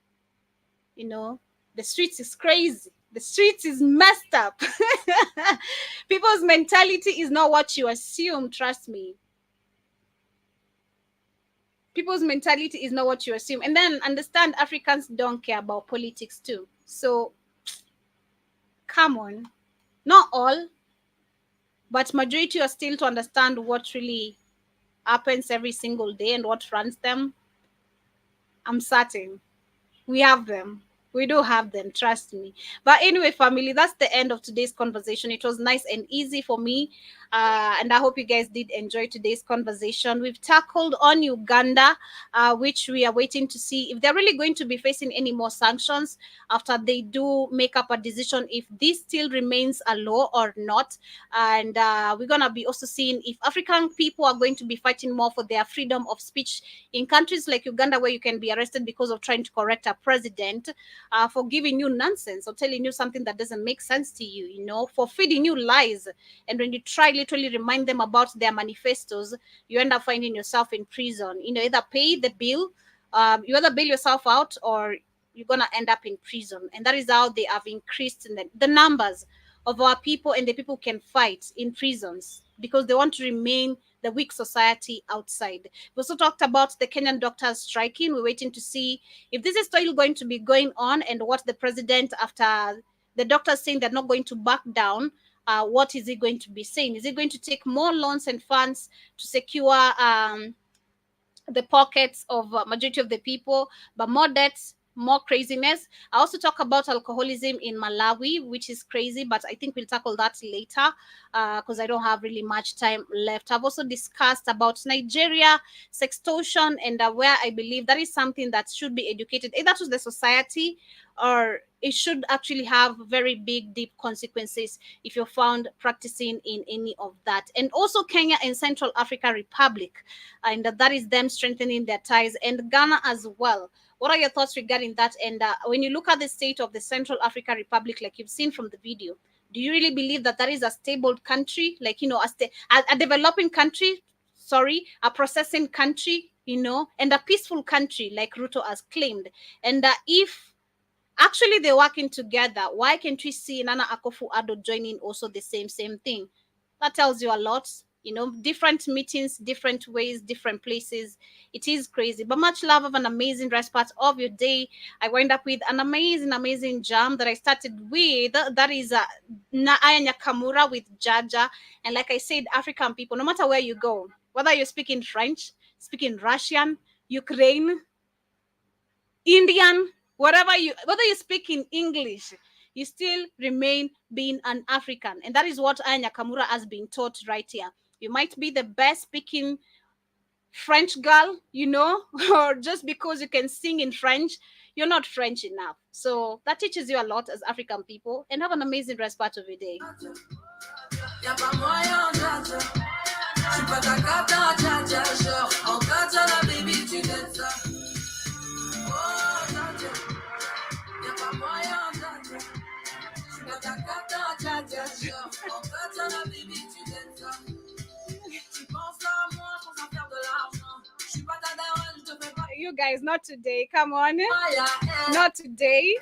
You know, the streets is crazy. The streets is messed up. People's mentality is not what you assume. Trust me. People's mentality is not what you assume. And then understand Africans don't care about politics too. So, come on. Not all, but majority are still to understand what really happens every single day and what runs them. I'm certain we have them. We do have them, trust me. But anyway, family, that's the end of today's conversation. It was nice and easy for me. And I hope you guys did enjoy today's conversation. We've tackled on Uganda, which we are waiting to see if they're really going to be facing any more sanctions after they do make up a decision if this still remains a law or not. And we're going to be also seeing if African people are going to be fighting more for their freedom of speech in countries like Uganda, where you can be arrested because of trying to correct a president. for giving you nonsense or telling you something that doesn't make sense to you, you know, for feeding you lies. And when you try literally remind them about their manifestos, you end up finding yourself in prison. You know, either pay the bill, you either bail yourself out, or you're going to end up in prison. And that is how they have increased in the numbers of our people, and the people can fight in prisons because they want to remain the weak society outside. We also talked about the Kenyan doctors striking. We're waiting to see if this is still going to be going on, and what the president, after the doctors saying they're not going to back down, what is he going to be saying? Is he going to take more loans and funds to secure the pockets of majority of the people, but more debts, more craziness? I also talk about alcoholism in Malawi, which is crazy, but I think we'll tackle that later because I don't have really much time left. I've also discussed about Nigeria, sextortion, and where I believe that is something that should be educated either to the society, or it should actually have very big, deep consequences if you're found practicing in any of that. And also Kenya and Central African Republic, and that is them strengthening their ties, and Ghana as well. What are your thoughts regarding that? And when you look at the state of the Central African Republic, like you've seen from the video, do you really believe that that is a stable country, like, you know, a developing country, sorry, a processing country, you know, and a peaceful country like Ruto has claimed? And if actually they're working together, why can't we see Nana Akufo-Addo joining also the same thing? That tells you a lot. You know, different meetings, different ways, different places. It is crazy. But much love. Have an amazing rest part of your day. I wind up with an amazing jam that I started with. That is Aya Nakamura with Jaja. And like I said, African people, no matter where you go, whether you're speaking French, speaking Russian, Ukraine, Indian, whether you speak in English, you still remain being an African. And that is what Aya Nakamura has been taught right here. You might be the best speaking French girl, you know, or just because you can sing in French, you're not French enough. So that teaches you a lot as African people. And have an amazing rest part of your day. You guys, not today. Come on. Not today.